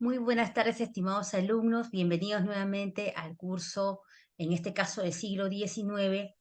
Muy buenas tardes, estimados alumnos. Bienvenidos nuevamente al curso, en este caso del siglo XIX,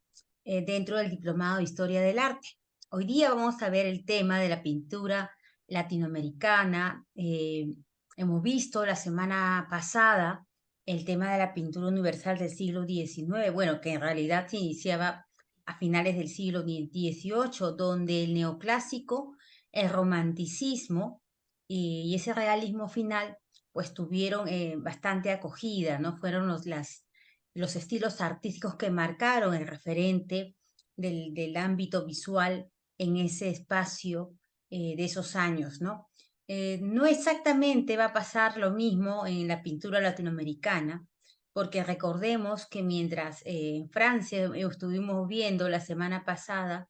dentro del Diplomado de Historia del Arte. Hoy día vamos a ver el tema de la pintura latinoamericana. Hemos visto la semana pasada el tema de la pintura universal del siglo XIX, bueno, que en realidad se iniciaba a finales del siglo XVIII, donde el neoclásico, el romanticismo y ese realismo final pues tuvieron bastante acogida, ¿no? Fueron los estilos artísticos que marcaron el referente del ámbito visual en ese espacio de esos años, ¿no? No exactamente va a pasar lo mismo en la pintura latinoamericana, porque recordemos que mientras en Francia estuvimos viendo la semana pasada,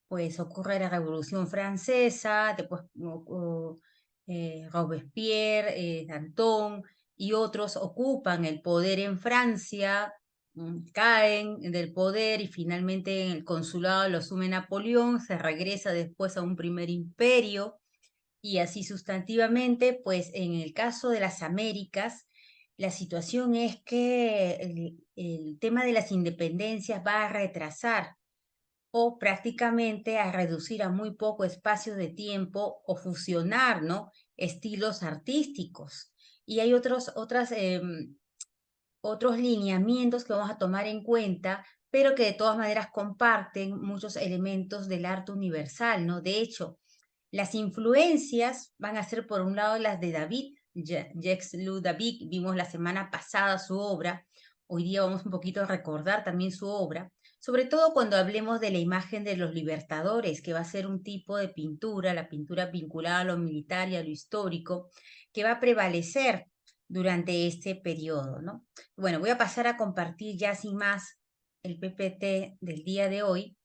pues ocurre la Revolución Francesa, después Robespierre, Danton y otros ocupan el poder en Francia, caen del poder y finalmente en el consulado lo asume Napoleón, se regresa después a un primer imperio y así sustantivamente, pues en el caso de las Américas, la situación es que el tema de las independencias va a retrasar o prácticamente a reducir a muy poco espacio de tiempo o fusionar, ¿no? Estilos artísticos. Y hay otros lineamientos que vamos a tomar en cuenta, pero que de todas maneras comparten muchos elementos del arte universal, ¿no? De hecho, las influencias van a ser por un lado las de David, Jacques-Louis David, vimos la semana pasada su obra, hoy día vamos un poquito a recordar también su obra, sobre todo cuando hablemos de la imagen de los libertadores, que va a ser un tipo de pintura, la pintura vinculada a lo militar y a lo histórico, que va a prevalecer durante este periodo, ¿no? Bueno, voy a pasar a compartir ya sin más el PPT del día de hoy.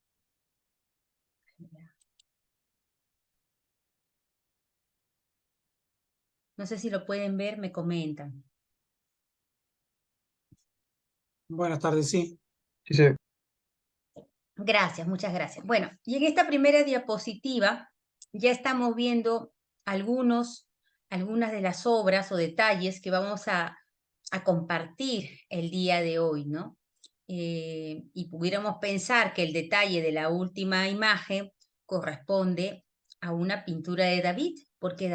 No sé si lo pueden ver, me comentan. Buenas tardes, sí. Sí, sí. Gracias, muchas gracias. Bueno, y en esta primera diapositiva ya estamos viendo algunas de las obras o detalles que vamos a compartir el día de hoy, ¿no? Y pudiéramos pensar que el detalle de la última imagen corresponde a una pintura de David, porque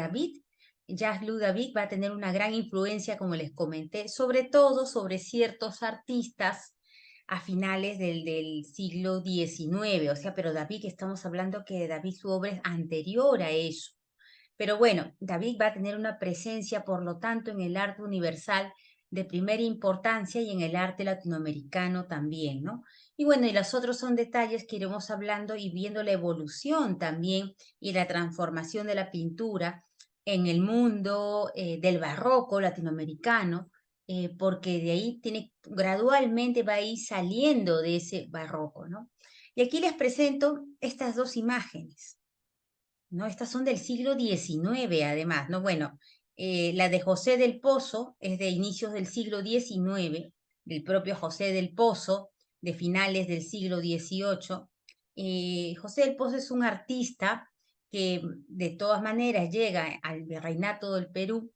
Jacques-Louis David va a tener una gran influencia, como les comenté, sobre todo sobre ciertos artistas a finales del siglo XIX, o sea, pero David, estamos hablando que David su obra es anterior a eso. Pero bueno, David va a tener una presencia, por lo tanto, en el arte universal de primera importancia y en el arte latinoamericano también, ¿no? Y bueno, y los otros son detalles que iremos hablando y viendo la evolución también y la transformación de la pintura en el mundo del barroco latinoamericano, porque de ahí gradualmente va a ir saliendo de ese barroco, ¿no? Y aquí les presento estas dos imágenes, ¿no? Estas son del siglo XIX, además, ¿no? Bueno, la de José del Pozo es de inicios del siglo XIX, del propio José del Pozo, de finales del siglo XVIII. José del Pozo es un artista que de todas maneras llega al virreinato del Perú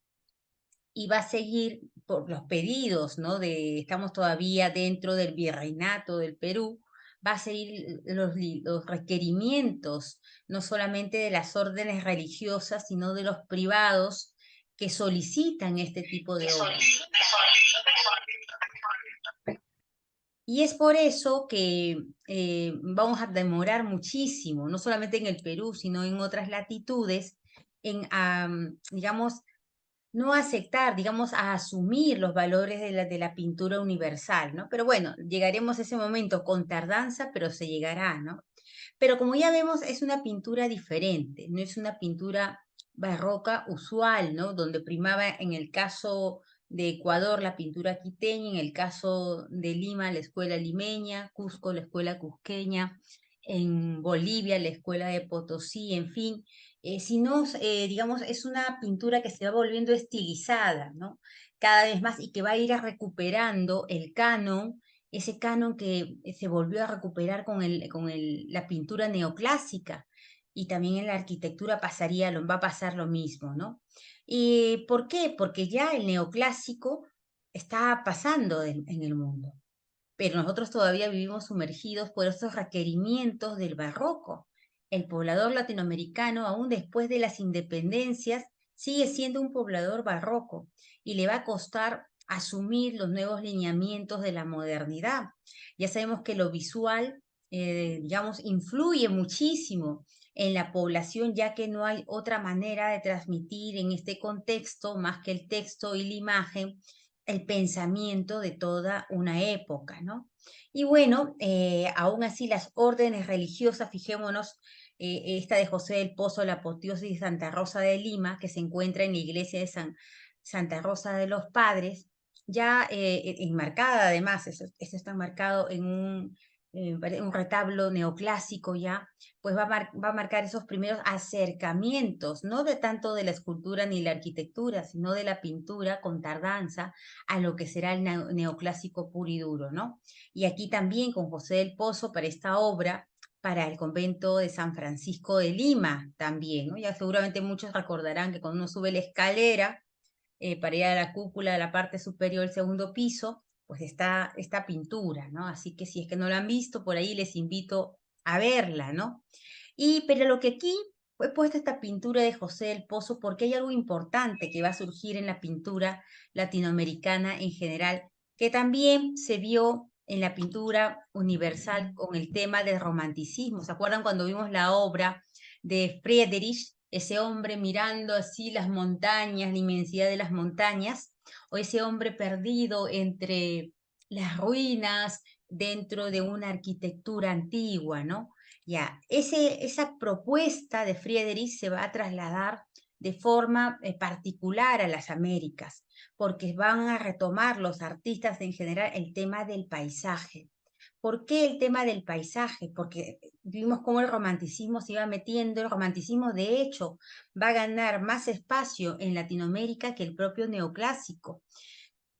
y va a seguir por los pedidos, ¿no? Estamos todavía dentro del virreinato del Perú, va a seguir los requerimientos, no solamente de las órdenes religiosas, sino de los privados que solicitan este tipo de obras. Y es por eso que vamos a demorar muchísimo, no solamente en el Perú, sino en otras latitudes, en, digamos, no aceptar, digamos, a asumir los valores de la pintura universal, ¿no? Pero bueno, llegaremos a ese momento con tardanza, pero se llegará, ¿no? Pero como ya vemos, es una pintura diferente, no es una pintura barroca usual, ¿no? Donde primaba en el caso de Ecuador la pintura quiteña, en el caso de Lima la escuela limeña, Cusco la escuela cusqueña, en Bolivia la escuela de Potosí, en fin, sino, digamos, es una pintura que se va volviendo estilizada, ¿no? Cada vez más y que va a ir recuperando el canon, ese canon que se volvió a recuperar con la pintura neoclásica. y también en la arquitectura va a pasar lo mismo, ¿no? ¿Y por qué? Porque ya el neoclásico está pasando en el mundo, pero nosotros todavía vivimos sumergidos por esos requerimientos del barroco. El poblador latinoamericano, aún después de las independencias, sigue siendo un poblador barroco y le va a costar asumir los nuevos lineamientos de la modernidad. Ya sabemos que lo visual, digamos, influye muchísimo en la población, ya que no hay otra manera de transmitir en este contexto, más que el texto y la imagen, el pensamiento de toda una época, ¿no? Y bueno, aún así las órdenes religiosas, fijémonos, esta de José del Pozo, la apoteosis de Santa Rosa de Lima, que se encuentra en la iglesia de Santa Rosa de los Padres, ya enmarcada además, eso está enmarcado en un retablo neoclásico ya, pues va a marcar esos primeros acercamientos, no de tanto de la escultura ni la arquitectura, sino de la pintura con tardanza a lo que será el neoclásico puro y duro, ¿no? Y aquí también con José del Pozo para esta obra, para el convento de San Francisco de Lima también, ¿no? Ya seguramente muchos recordarán que cuando uno sube la escalera para ir a la cúpula de la parte superior del segundo piso, pues está esta pintura, ¿no? Así que si es que no la han visto, por ahí les invito a verla, ¿no? Pero lo que aquí fue puesta esta pintura de José del Pozo, porque hay algo importante que va a surgir en la pintura latinoamericana en general, que también se vio en la pintura universal con el tema del romanticismo. ¿Se acuerdan cuando vimos la obra de Friedrich, ese hombre mirando así las montañas, la inmensidad de las montañas, o ese hombre perdido entre las ruinas dentro de una arquitectura antigua, ¿no? Ya, esa propuesta de Friedrich se va a trasladar de forma particular a las Américas, porque van a retomar los artistas en general el tema del paisaje. ¿Por qué el tema del paisaje? Porque vimos cómo el romanticismo se iba metiendo, el romanticismo de hecho va a ganar más espacio en Latinoamérica que el propio neoclásico.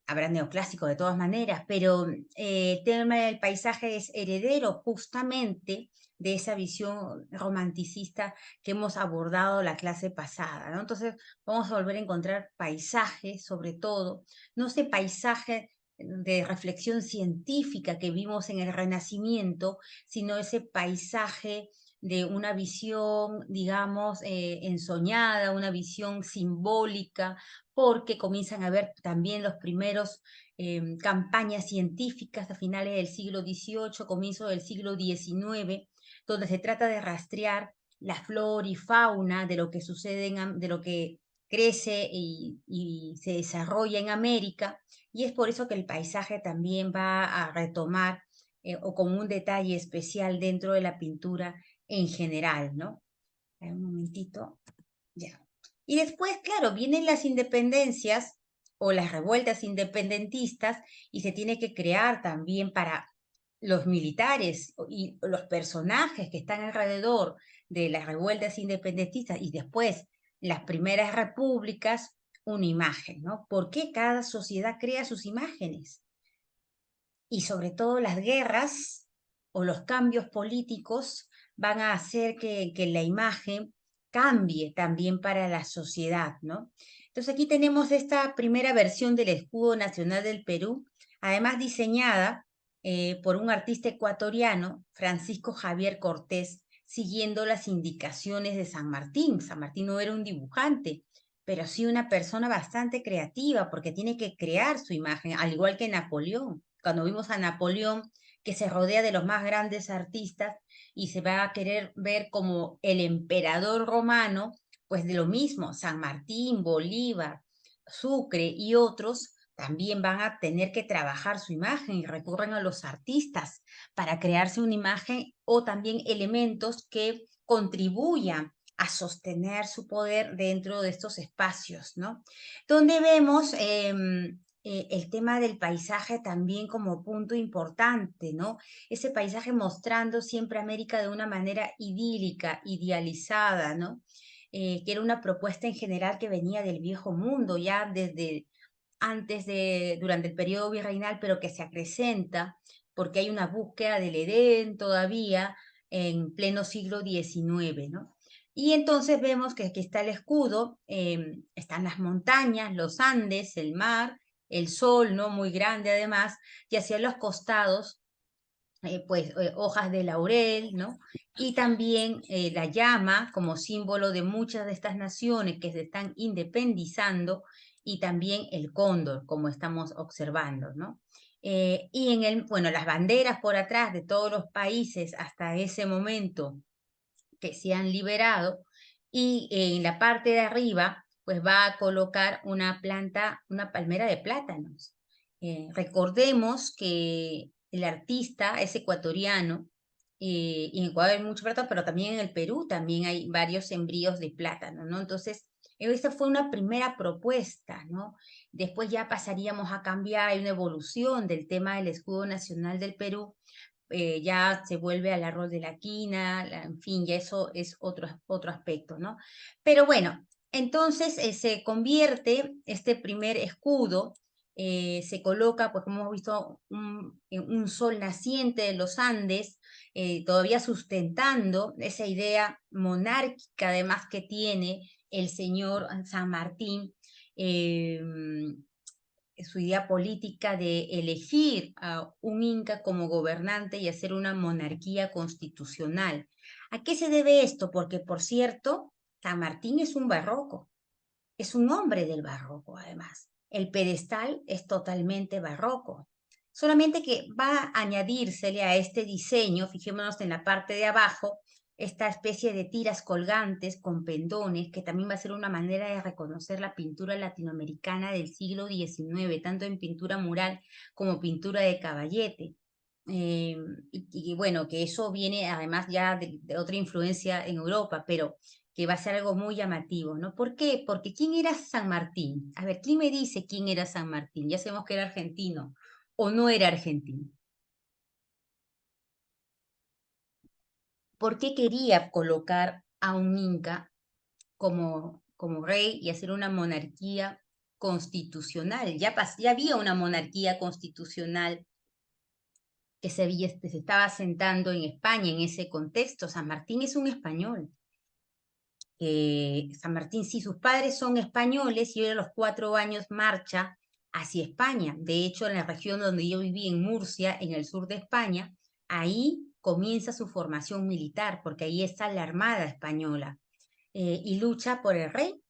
Habrá neoclásico de todas maneras, pero el tema del paisaje es heredero justamente de esa visión romanticista que hemos abordado la clase pasada, ¿no? Entonces vamos a volver a encontrar paisaje, sobre todo, no ese paisaje de reflexión científica que vimos en el Renacimiento, sino ese paisaje de una visión, digamos, ensoñada, una visión simbólica, porque comienzan a haber también los primeros campañas científicas a finales del siglo XVIII, comienzo del siglo XIX, donde se trata de rastrear la flora y fauna de lo que sucede, de lo que crece y se desarrolla en América, y es por eso que el paisaje también va a retomar o como un detalle especial dentro de la pintura en general, ¿no? Un momentito, ya. Y después, claro, vienen las independencias o las revueltas independentistas y se tiene que crear también para los militares y los personajes que están alrededor de las revueltas independentistas y después las primeras repúblicas, una imagen, ¿no? ¿Por qué cada sociedad crea sus imágenes? Y sobre todo las guerras o los cambios políticos van a hacer que la imagen cambie también para la sociedad, ¿no? Entonces aquí tenemos esta primera versión del escudo nacional del Perú, además diseñada por un artista ecuatoriano, Francisco Javier Cortés, siguiendo las indicaciones de San Martín. San Martín no era un dibujante, pero sí una persona bastante creativa porque tiene que crear su imagen, al igual que Napoleón. Cuando vimos a Napoleón, que se rodea de los más grandes artistas y se va a querer ver como el emperador romano, pues de lo mismo, San Martín, Bolívar, Sucre y otros también van a tener que trabajar su imagen y recurren a los artistas para crearse una imagen o también elementos que contribuyan a sostener su poder dentro de estos espacios, ¿no? Donde vemos el tema del paisaje también como punto importante, ¿no? Ese paisaje mostrando siempre América de una manera idílica, idealizada, ¿no? Que era una propuesta en general que venía del viejo mundo, ya desde durante el periodo virreinal, pero que se acrecenta porque hay una búsqueda del Edén todavía en pleno siglo XIX, ¿no? Y entonces vemos que aquí está el escudo, están las montañas, los Andes, el mar, el sol, ¿no? Muy grande además, y hacia los costados, hojas de laurel, ¿no? Y también la llama como símbolo de muchas de estas naciones que se están independizando, y también el cóndor, como estamos observando, ¿no? Y bueno, las banderas por atrás de todos los países hasta ese momento que se han liberado, y en la parte de arriba pues va a colocar una planta, una palmera de plátanos. Recordemos que el artista es ecuatoriano, y en Ecuador hay mucho plátano, pero también en el Perú también hay varios sembríos de plátano, ¿no? Entonces, esta fue una primera propuesta, ¿no? Después ya pasaríamos a cambiar, hay una evolución del tema del escudo nacional del Perú, ya se vuelve al árbol de la quina, en fin, ya eso es otro aspecto, ¿no? Pero bueno, entonces se convierte este primer escudo, se coloca, pues como hemos visto, un sol naciente de los Andes, todavía sustentando esa idea monárquica además que tiene el señor San Martín, su idea política de elegir a un inca como gobernante y hacer una monarquía constitucional. ¿A qué se debe esto? Porque, por cierto, San Martín es un barroco, es un hombre del barroco, además. El pedestal es totalmente barroco. Solamente que va a añadírsele a este diseño, fijémonos en la parte de abajo, esta especie de tiras colgantes con pendones, que también va a ser una manera de reconocer la pintura latinoamericana del siglo XIX, tanto en pintura mural como pintura de caballete. Y bueno, que eso viene además ya de otra influencia en Europa, pero que va a ser algo muy llamativo, ¿no? ¿Por qué? Porque ¿quién era San Martín? A ver, ¿quién me dice quién era San Martín? Ya sabemos que era argentino o no era argentino. ¿Por qué quería colocar a un inca como rey y hacer una monarquía constitucional? Ya había una monarquía constitucional que se estaba sentando en España en ese contexto. San Martín es un español. San Martín, sí, sus padres son españoles y él a los 4 años marcha hacia España. De hecho, en la región donde yo viví, en Murcia, en el sur de España, ahí comienza su formación militar, porque ahí está la Armada Española, y lucha por el rey.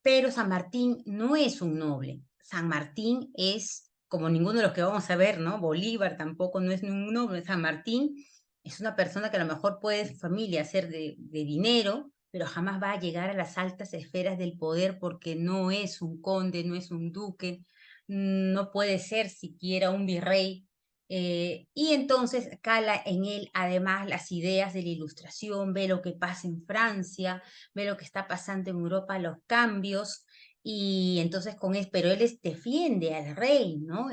Pero San Martín no es un noble. San Martín es, como ninguno de los que vamos a ver, ¿no? Bolívar tampoco no es un noble. San Martín es una persona que a lo mejor puede su familia ser de dinero, pero jamás va a llegar a las altas esferas del poder porque no es un conde, no es un duque, no puede ser siquiera un virrey. Y entonces cala en él además las ideas de la Ilustración, ve lo que pasa en Francia, ve lo que está pasando en Europa, los cambios, y entonces pero él defiende al rey, ¿no?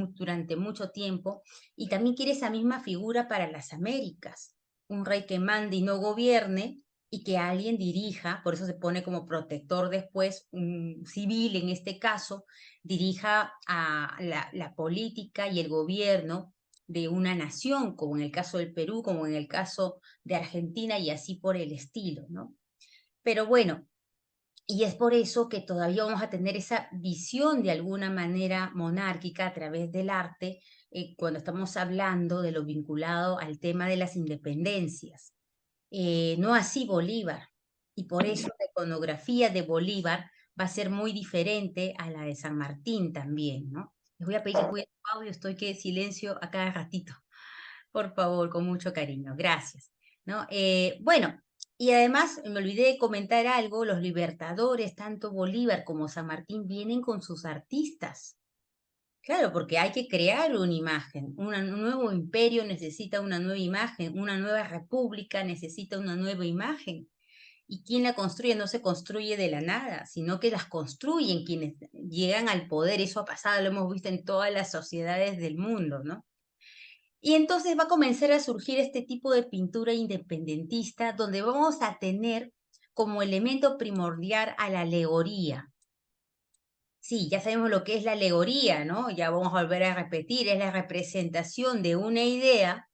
Durante mucho tiempo, y también quiere esa misma figura para las Américas, un rey que mande y no gobierne, y que alguien dirija, por eso se pone como protector después, un civil en este caso, dirija a la política y el gobierno de una nación, como en el caso del Perú, como en el caso de Argentina, y así por el estilo, ¿no? Pero bueno, y es por eso que todavía vamos a tener esa visión de alguna manera monárquica a través del arte, cuando estamos hablando de lo vinculado al tema de las independencias. No así Bolívar. Y por eso la iconografía de Bolívar va a ser muy diferente a la de San Martín también, ¿no? Les voy a pedir que cuiden su audio, estoy que silencio a cada ratito. Por favor, con mucho cariño, gracias. ¿No? Bueno, y además me olvidé de comentar algo, los libertadores, tanto Bolívar como San Martín, vienen con sus artistas. Claro, porque hay que crear una imagen, un nuevo imperio necesita una nueva imagen, una nueva república necesita una nueva imagen. ¿Y quién la construye? No se construye de la nada, sino que las construyen quienes llegan al poder. Eso ha pasado, lo hemos visto en todas las sociedades del mundo, ¿no? Y entonces va a comenzar a surgir este tipo de pintura independentista, donde vamos a tener como elemento primordial a la alegoría. Sí, ya sabemos lo que es la alegoría, ¿no? Ya vamos a volver a repetir, es la representación de una idea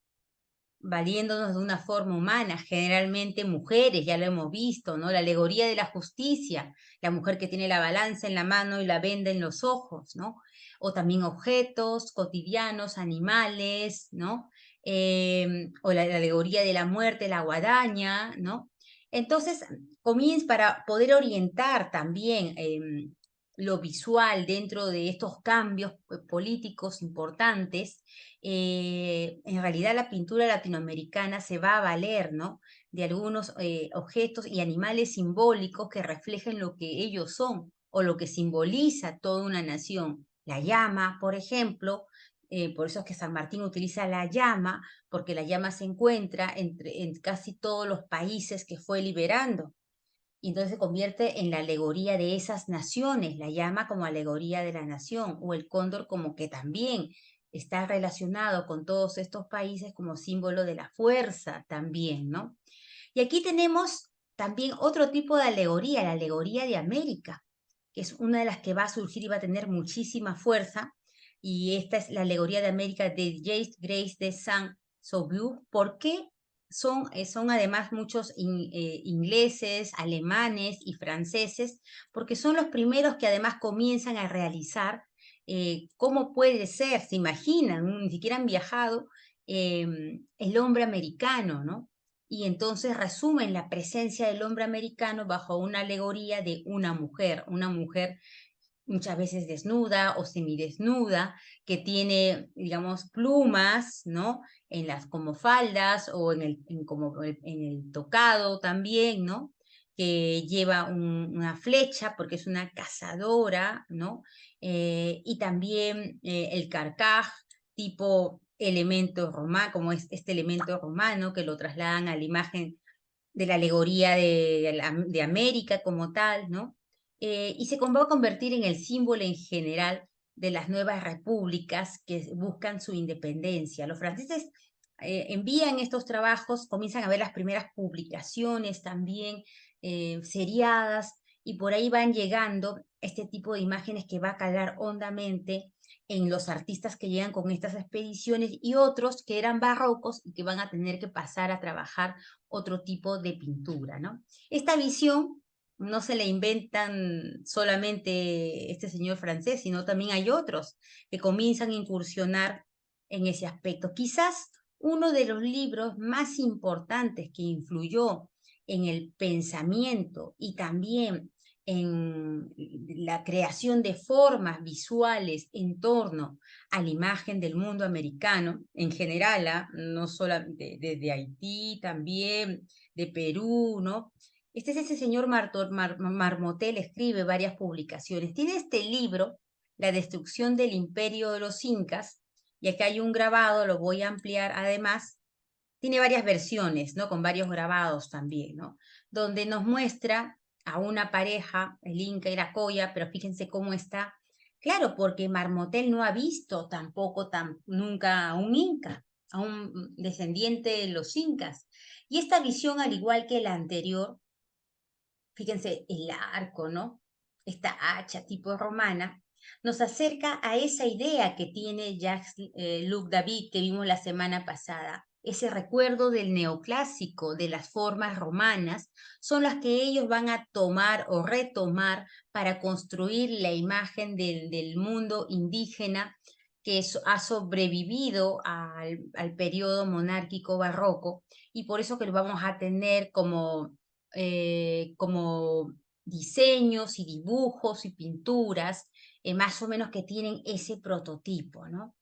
valiéndonos de una forma humana, generalmente mujeres, ya lo hemos visto, ¿no? La alegoría de la justicia, la mujer que tiene la balanza en la mano y la venda en los ojos, ¿no? O también objetos cotidianos, animales, ¿no? O la alegoría de la muerte, la guadaña, ¿no? Entonces, comienza para poder orientar también lo visual dentro de estos cambios políticos importantes. En realidad la pintura latinoamericana se va a valer, ¿no? De algunos objetos y animales simbólicos que reflejen lo que ellos son o lo que simboliza toda una nación. La llama, por ejemplo, por eso es que San Martín utiliza la llama, porque la llama se encuentra en casi todos los países que fue liberando. Y entonces se convierte en la alegoría de esas naciones, la llama como alegoría de la nación, o el cóndor como que también está relacionado con todos estos países como símbolo de la fuerza también, ¿no? Y aquí tenemos también otro tipo de alegoría, la alegoría de América, que es una de las que va a surgir y va a tener muchísima fuerza, y esta es la alegoría de América de James Grace de Saint-Sauveur. ¿Por qué? Son además muchos ingleses, alemanes y franceses, porque son los primeros que además comienzan a realizar cómo puede ser, se imaginan, ni siquiera han viajado, el hombre americano, ¿no? Y entonces resumen la presencia del hombre americano bajo una alegoría de una mujer muchas veces desnuda o semidesnuda, que tiene, digamos, plumas, ¿no? En las como faldas o en el tocado también, ¿no? Que lleva una flecha porque es una cazadora, ¿no? Y también el carcaj, tipo elemento romano, como es este elemento romano que lo trasladan a la imagen de la alegoría de América como tal, ¿no? Y se va a convertir en el símbolo en general de las nuevas repúblicas que buscan su independencia. Los franceses envían estos trabajos, comienzan a ver las primeras publicaciones también seriadas, y por ahí van llegando este tipo de imágenes que va a calar hondamente en los artistas que llegan con estas expediciones y otros que eran barrocos y que van a tener que pasar a trabajar otro tipo de pintura, ¿no? Esta visión no se la inventan solamente este señor francés, sino también hay otros que comienzan a incursionar en ese aspecto. Quizás uno de los libros más importantes que influyó en el pensamiento y también en la creación de formas visuales en torno a la imagen del mundo americano en general, no solamente desde Haití, también de Perú, ¿no? Este es ese señor Marmotel, escribe varias publicaciones. Tiene este libro, La destrucción del imperio de los incas, y acá hay un grabado, lo voy a ampliar además. Tiene varias versiones, ¿no? Con varios grabados también, ¿no? Donde nos muestra a una pareja, el Inca y la Coya, pero fíjense cómo está. Claro, porque Marmotel no ha visto tampoco nunca a un Inca, a un descendiente de los Incas. Y esta visión, al igual que la anterior, fíjense el arco, ¿no? Esta hacha tipo romana, nos acerca a esa idea que tiene Luc David, que vimos la semana pasada. Ese recuerdo del neoclásico, de las formas romanas, son las que ellos van a tomar o retomar para construir la imagen del mundo indígena que ha sobrevivido al periodo monárquico barroco, y por eso que lo vamos a tener como diseños y dibujos y pinturas, más o menos que tienen ese prototipo, ¿no?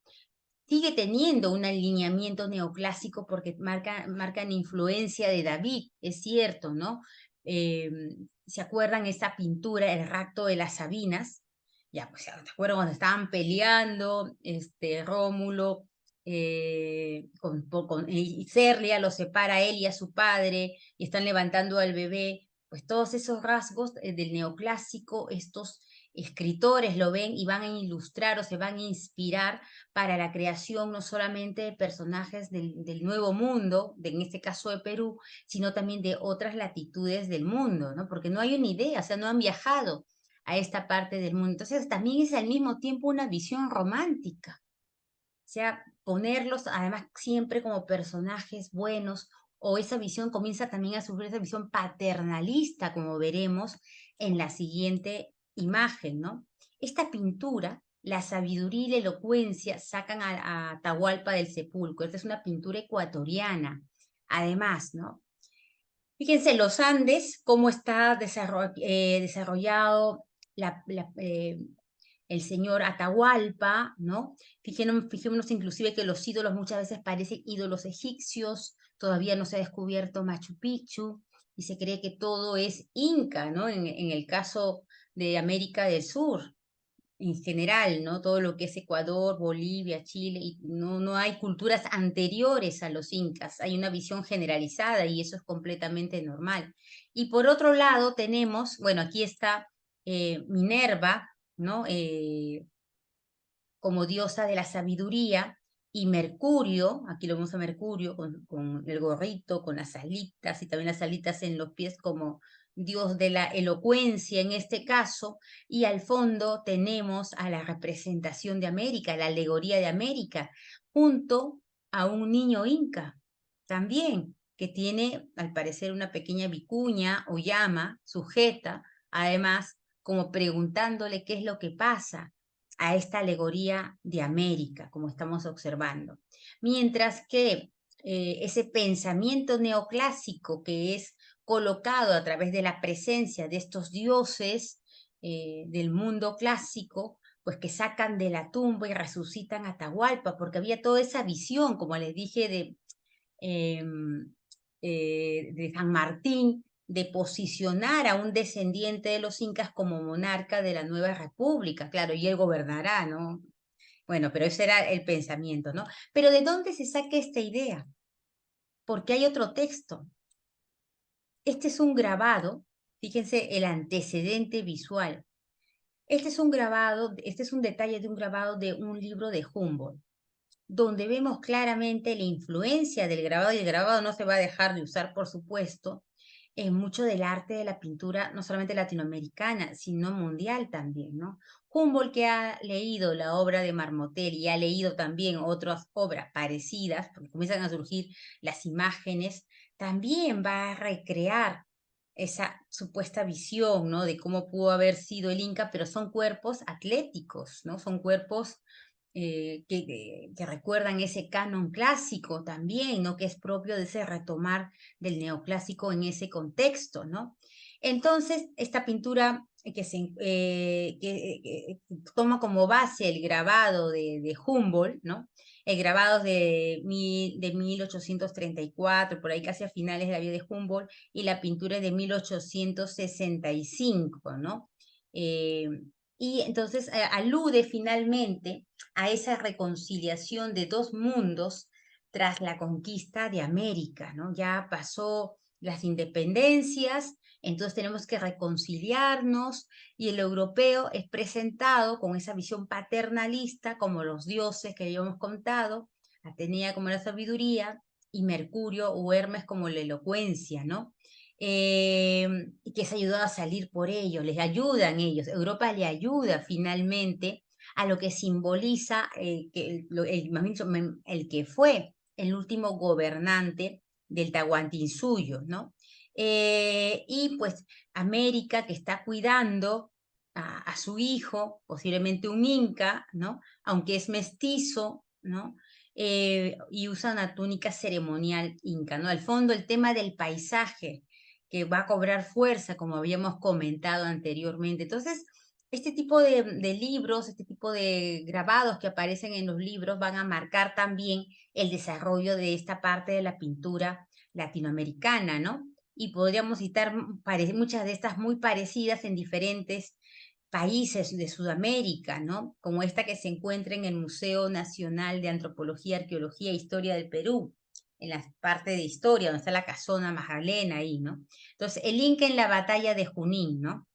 Sigue teniendo un alineamiento neoclásico porque marcan influencia de David, es cierto, ¿no? Eh, ¿Se acuerdan esa pintura, el rapto de las Sabinas? Ya, pues, ¿se acuerdan cuando estaban peleando, Rómulo, y Serlia lo separa a él y a su padre, y están levantando al bebé? Pues todos esos rasgos del neoclásico, estos escritores lo ven y van a ilustrar o se van a inspirar para la creación no solamente de personajes del Nuevo Mundo, en este caso de Perú, sino también de otras latitudes del mundo, ¿no? Porque no hay una idea, o sea, no han viajado a esta parte del mundo. Entonces, también es al mismo tiempo una visión romántica. O sea, ponerlos además siempre como personajes buenos, o esa visión comienza también a sufrir esa visión paternalista, como veremos en la siguiente imagen, ¿no? Esta pintura, la sabiduría y la elocuencia sacan a Atahualpa del sepulcro. Esta es una pintura ecuatoriana, además, ¿no? Fíjense los Andes, cómo está desarrollado el señor Atahualpa, ¿no? Fijémonos inclusive que los ídolos muchas veces parecen ídolos egipcios, todavía no se ha descubierto Machu Picchu, y se cree que todo es inca, ¿no? En el caso de América del Sur, en general, ¿no? Todo lo que es Ecuador, Bolivia, Chile, y no hay culturas anteriores a los incas, hay una visión generalizada y eso es completamente normal. Y por otro lado tenemos, bueno, aquí está Minerva, ¿no? Como diosa de la sabiduría, y Mercurio, aquí lo vemos a Mercurio con el gorrito, con las alitas y también las alitas en los pies como dios de la elocuencia en este caso, y al fondo tenemos a la representación de América, la alegoría de América, junto a un niño inca también, que tiene al parecer una pequeña vicuña o llama sujeta, además como preguntándole qué es lo que pasa a esta alegoría de América, como estamos observando. Mientras que ese pensamiento neoclásico que es colocado a través de la presencia de estos dioses del mundo clásico, pues que sacan de la tumba y resucitan a Atahualpa, porque había toda esa visión, como les dije, de San Martín, de posicionar a un descendiente de los incas como monarca de la nueva república, claro, y él gobernará, ¿no? Bueno, pero ese era el pensamiento, ¿no? Pero ¿de dónde se saca esta idea? Porque hay otro texto. Este es un grabado, fíjense el antecedente visual. Este es un grabado, este es un detalle de un grabado de un libro de Humboldt, donde vemos claramente la influencia del grabado, y el grabado no se va a dejar de usar, por supuesto, en mucho del arte de la pintura, no solamente latinoamericana, sino mundial también, ¿no? Humboldt, que ha leído la obra de Marmotel y ha leído también otras obras parecidas, porque comienzan a surgir las imágenes, también va a recrear esa supuesta visión, ¿no? De cómo pudo haber sido el Inca, pero son cuerpos atléticos, ¿no? Son cuerpos que recuerdan ese canon clásico también, ¿no? Que es propio de ese retomar del neoclásico en ese contexto, ¿no? Entonces, esta pintura que toma como base el grabado de Humboldt, ¿no? El grabado de 1834, por ahí casi a finales de la vida de Humboldt, y la pintura es de 1865, ¿no? Eh, y entonces alude finalmente a esa reconciliación de dos mundos tras la conquista de América, ¿no? Ya pasó las independencias, entonces tenemos que reconciliarnos, y el europeo es presentado con esa visión paternalista como los dioses que habíamos contado, Atenea como la sabiduría y Mercurio o Hermes como la elocuencia, ¿no? Y que se ayudado a salir por ellos, les ayudan ellos, Europa le ayuda finalmente a lo que simboliza más bien el que fue el último gobernante del Tahuantinsuyo, ¿no? Y pues América, que está cuidando a su hijo, posiblemente un inca, ¿no? Aunque es mestizo, ¿no? Y usa una túnica ceremonial inca, ¿no? Al fondo el tema del paisaje, que va a cobrar fuerza, como habíamos comentado anteriormente. Entonces, este tipo de libros, este tipo de grabados que aparecen en los libros van a marcar también el desarrollo de esta parte de la pintura latinoamericana, ¿no? Y podríamos citar muchas de estas muy parecidas en diferentes países de Sudamérica, ¿no? Como esta que se encuentra en el Museo Nacional de Antropología, Arqueología e Historia del Perú, en la parte de historia, donde está la casona Magdalena ahí, ¿no? Entonces, el Inca en la batalla de Junín, ¿no?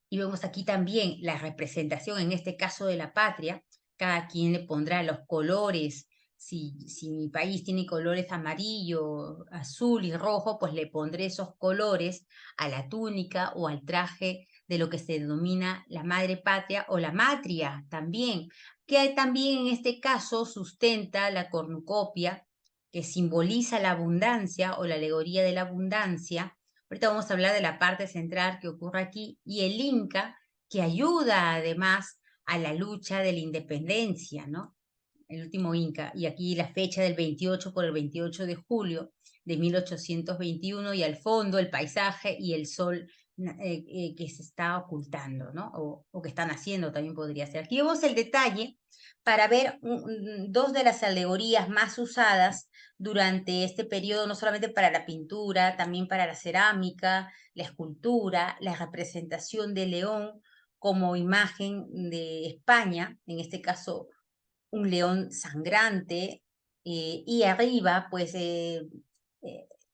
Y vemos aquí también la representación, en este caso de la patria, cada quien le pondrá los colores. Si mi país tiene colores amarillo, azul y rojo, pues le pondré esos colores a la túnica o al traje de lo que se denomina la madre patria o la matria también, que también en este caso sustenta la cornucopia, que simboliza la abundancia o la alegoría de la abundancia. Ahorita vamos a hablar de la parte central que ocurre aquí, y el Inca, que ayuda además a la lucha de la independencia, ¿no? El último Inca, y aquí la fecha del 28 por el 28 de julio de 1821, y al fondo el paisaje y el sol que se está ocultando, ¿no? O que están haciendo, también podría ser. Aquí vemos el detalle para ver dos de las alegorías más usadas durante este periodo, no solamente para la pintura, también para la cerámica, la escultura, la representación de León como imagen de España, en este caso un león sangrante, y arriba, pues, en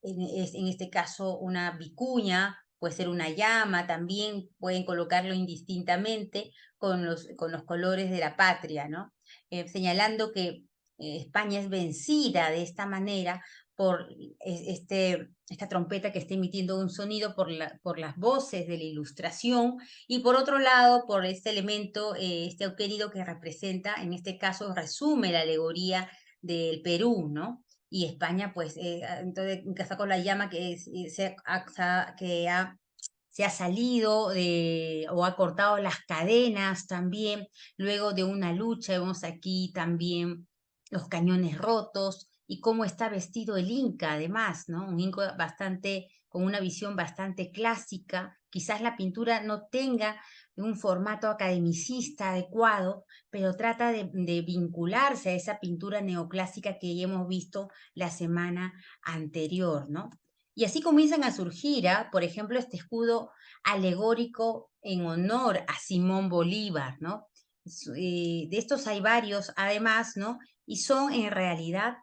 este caso, una vicuña, puede ser una llama, también pueden colocarlo indistintamente con los colores de la patria, ¿no? Señalando que España es vencida de esta manera por esta trompeta que está emitiendo un sonido por las voces de la ilustración, y por otro lado, por este elemento, este euquérido que representa, en este caso, resume la alegoría del Perú, ¿no? Y España, pues, entonces, casa con la llama se ha salido o ha cortado las cadenas también, luego de una lucha. Vemos aquí también los cañones rotos y cómo está vestido el Inca, además, ¿no? Un Inca con una visión bastante clásica. Quizás la pintura no tenga un formato academicista adecuado, pero trata de vincularse a esa pintura neoclásica que ya hemos visto la semana anterior, ¿no? Y así comienzan a surgir, por ejemplo, este escudo alegórico en honor a Simón Bolívar, ¿no? De estos hay varios, además, ¿no? Y son en realidad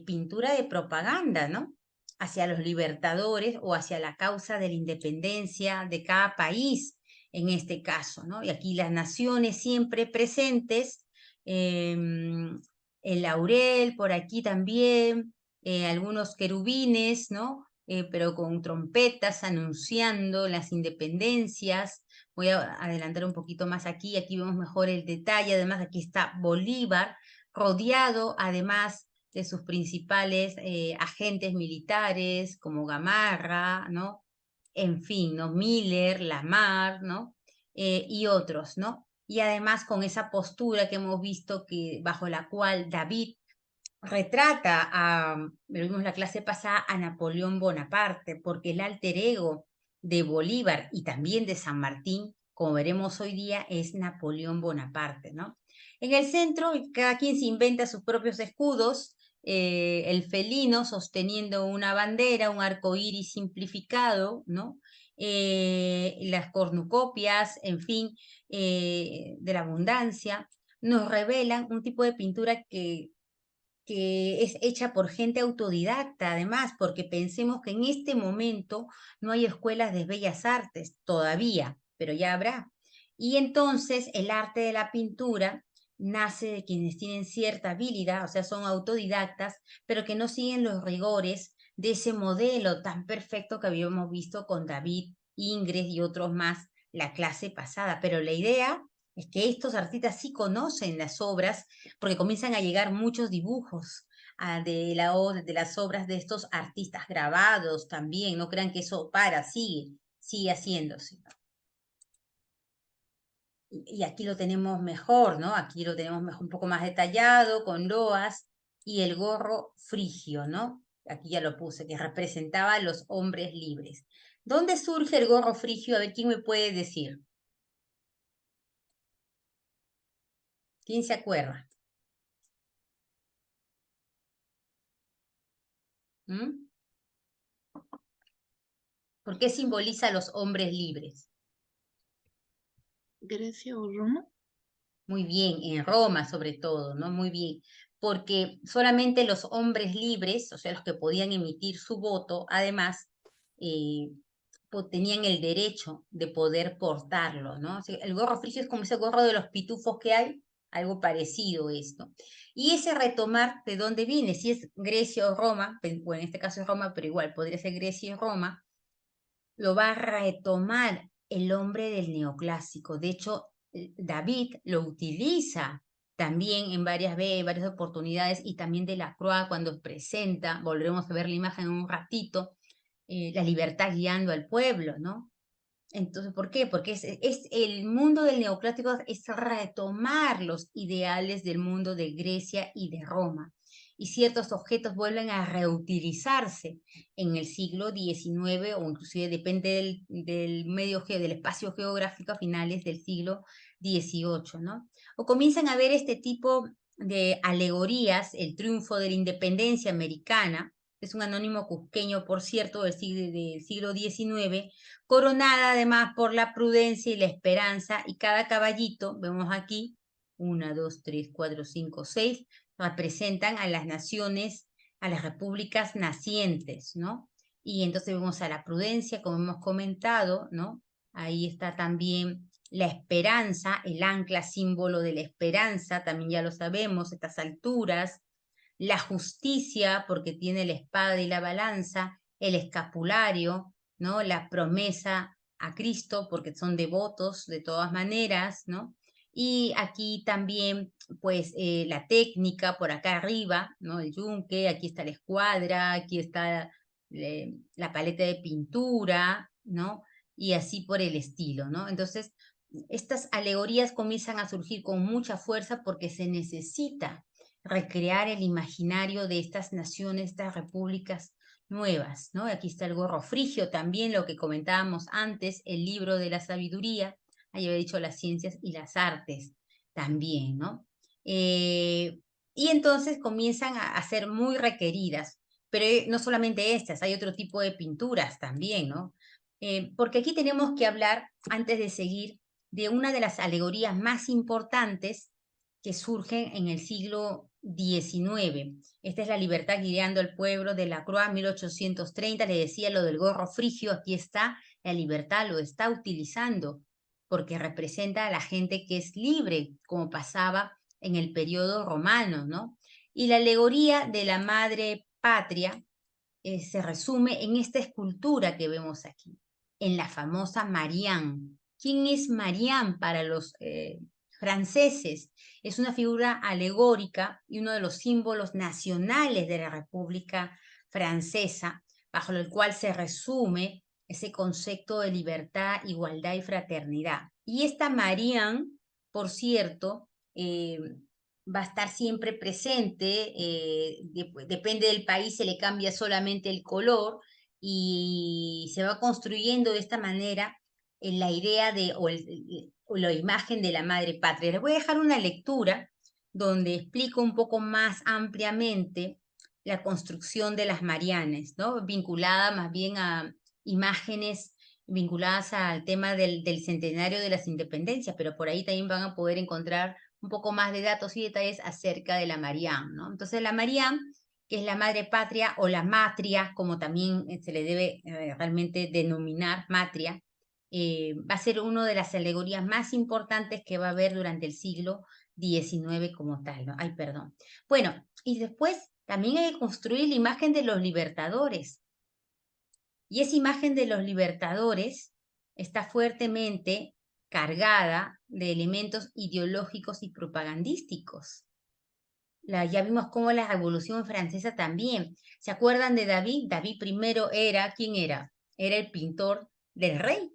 pintura de propaganda, ¿no? Hacia los libertadores o hacia la causa de la independencia de cada país, en este caso, ¿no? Y aquí las naciones siempre presentes, el laurel por aquí también, algunos querubines, ¿no? Pero con trompetas anunciando las independencias. Voy a adelantar un poquito más aquí vemos mejor el detalle. Además, aquí está Bolívar, rodeado además de sus principales agentes militares, como Gamarra, ¿no? En fin, ¿no? Miller, Lamar, ¿no? Y otros, ¿no? Y además con esa postura que hemos visto bajo la cual David retrata lo vimos la clase pasada, a Napoleón Bonaparte, porque el alter ego de Bolívar y también de San Martín, como veremos hoy día, es Napoleón Bonaparte, ¿no? En el centro, cada quien se inventa sus propios escudos, el felino sosteniendo una bandera, un arco iris simplificado, ¿no? Las cornucopias, en fin, de la abundancia, nos revelan un tipo de pintura que es hecha por gente autodidacta, además, porque pensemos que en este momento no hay escuelas de bellas artes todavía, pero ya habrá. Y entonces el arte de la pintura nace de quienes tienen cierta habilidad, o sea, son autodidactas, pero que no siguen los rigores de ese modelo tan perfecto que habíamos visto con David, Ingres y otros más la clase pasada. Pero la idea es que estos artistas sí conocen las obras, porque comienzan a llegar muchos dibujos de las obras de estos artistas grabados también. No crean que eso sigue haciéndose. Y aquí lo tenemos mejor, ¿no? Aquí lo tenemos mejor, un poco más detallado, con loas y el gorro frigio, ¿no? Aquí ya lo puse, que representaba a los hombres libres. ¿Dónde surge el gorro frigio? A ver, ¿quién me puede decir? ¿Quién se acuerda? ¿Mm? ¿Por qué simboliza a los hombres libres? Grecia o Roma. Muy bien, en Roma sobre todo, ¿no? Muy bien, porque solamente los hombres libres, o sea, los que podían emitir su voto, además, eh, tenían el derecho de poder portarlo, ¿no? O sea, el gorro frigio es como ese gorro de los pitufos que hay, algo parecido esto. Y ese retomar, ¿de dónde viene? Si es Grecia o Roma, bueno, en este caso es Roma, pero igual podría ser Grecia y Roma, lo va a retomar el hombre del neoclásico. De hecho, David lo utiliza también en varias oportunidades, y también de Lacroix cuando presenta, volveremos a ver la imagen en un ratito, la libertad guiando al pueblo, ¿no? Entonces, ¿por qué? Porque es el mundo del neoclásico es retomar los ideales del mundo de Grecia y de Roma. Y ciertos objetos vuelven a reutilizarse en el siglo XIX o inclusive depende del del espacio geográfico a finales del siglo XVIII, ¿no? O comienzan a ver este tipo de alegorías, el triunfo de la independencia americana, es un anónimo cusqueño, por cierto, del siglo XIX, coronada además por la prudencia y la esperanza, y cada caballito, vemos aquí, 1, 2, 3, 4, 5, 6, representan a las naciones, a las repúblicas nacientes, ¿no? Y entonces vemos a la prudencia, como hemos comentado, ¿no? Ahí está también la esperanza, el ancla, símbolo de la esperanza, también ya lo sabemos, estas alturas, la justicia, porque tiene la espada y la balanza, el escapulario, ¿no? La promesa a Cristo, porque son devotos de todas maneras, ¿no? Y aquí también, pues, la técnica por acá arriba, ¿no? El yunque, aquí está la escuadra, aquí está la paleta de pintura, ¿no? Y así por el estilo, ¿no? Entonces, estas alegorías comienzan a surgir con mucha fuerza porque se necesita recrear el imaginario de estas naciones, estas repúblicas nuevas, ¿no? Aquí está el gorro frigio, también lo que comentábamos antes, el libro de la sabiduría, ahí había dicho las ciencias y las artes también, ¿no? Y entonces comienzan a ser muy requeridas, pero no solamente estas, hay otro tipo de pinturas también, ¿no? Porque aquí tenemos que hablar, antes de seguir, de una de las alegorías más importantes que surgen en el siglo XIX. Esta es la libertad guiando al pueblo de Lacroix, 1830. Le decía lo del gorro frigio, aquí está, la libertad lo está utilizando porque representa a la gente que es libre, como pasaba en el periodo romano, ¿no? Y la alegoría de la madre patria se resume en esta escultura que vemos aquí, en la famosa Marianne. ¿Quién es Marianne para los franceses? Es una figura alegórica y uno de los símbolos nacionales de la República Francesa, bajo el cual se resume ese concepto de libertad, igualdad y fraternidad. Y esta Marianne, por cierto, va a estar siempre presente, depende del país, se le cambia solamente el color y se va construyendo de esta manera la idea o la imagen de la madre patria. Les voy a dejar una lectura donde explico un poco más ampliamente la construcción de las Marianes, ¿no? Vinculada más bien a imágenes vinculadas al tema del centenario de las independencias, pero por ahí también van a poder encontrar un poco más de datos y detalles acerca de la Marianne, ¿no? Entonces la Marianne, que es la madre patria o la matria, como también se le debe realmente denominar matria, va a ser una de las alegorías más importantes que va a haber durante el siglo XIX como tal, ¿no? Ay, perdón. Bueno, y después también hay que construir la imagen de los libertadores. Y esa imagen de los libertadores está fuertemente cargada de elementos ideológicos y propagandísticos. Ya vimos cómo la Revolución Francesa también. ¿Se acuerdan de David? David primero era, ¿quién era? Era el pintor del rey.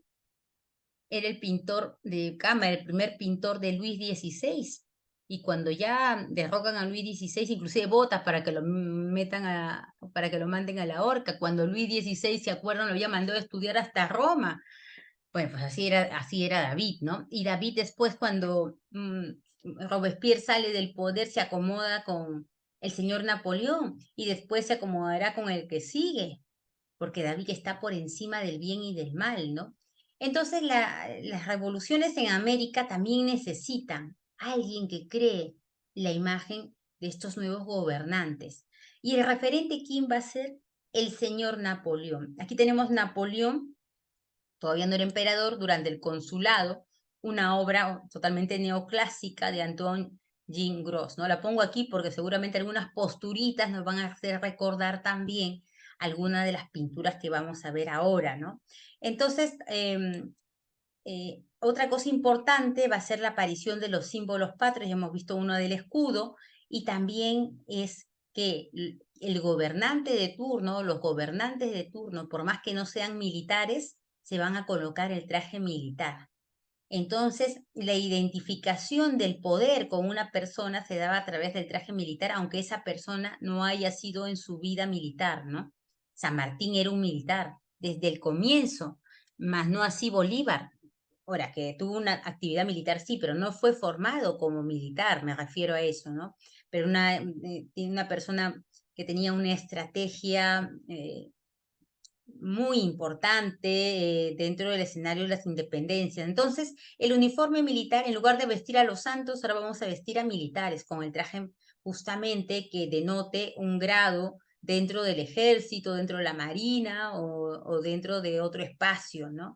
Era el pintor de cama, el primer pintor de Luis XVI. Y cuando ya derrocan a Luis XVI, inclusive vota para que lo para que lo manden a la horca. Cuando Luis XVI, ¿se acuerdan? Lo había mandado a estudiar hasta Roma. Bueno, pues así era David, ¿no? Y David después cuando Robespierre sale del poder se acomoda con el señor Napoleón y después se acomodará con el que sigue, porque David está por encima del bien y del mal, ¿no? Entonces las revoluciones en América también necesitan a alguien que cree la imagen de estos nuevos gobernantes. Y el referente, ¿quién va a ser? El señor Napoleón. Aquí tenemos Napoleón, todavía no era emperador, durante el consulado, una obra totalmente neoclásica de Antoine Jean Gros, ¿no? La pongo aquí porque seguramente algunas posturitas nos van a hacer recordar también algunas de las pinturas que vamos a ver ahora, ¿no? Entonces, otra cosa importante va a ser la aparición de los símbolos patrios. Ya hemos visto uno del escudo, y también es que el gobernante de turno, los gobernantes de turno, por más que no sean militares, se van a colocar el traje militar. Entonces, la identificación del poder con una persona se daba a través del traje militar, aunque esa persona no haya sido en su vida militar, ¿no? San Martín era un militar desde el comienzo, más no así Bolívar. Ahora, que tuvo una actividad militar, sí, pero no fue formado como militar, me refiero a eso, ¿no? Pero una persona que tenía una estrategia muy importante dentro del escenario de las independencias. Entonces, el uniforme militar, en lugar de vestir a los santos, ahora vamos a vestir a militares con el traje justamente que denote un grado dentro del ejército, dentro de la marina o dentro de otro espacio, ¿no?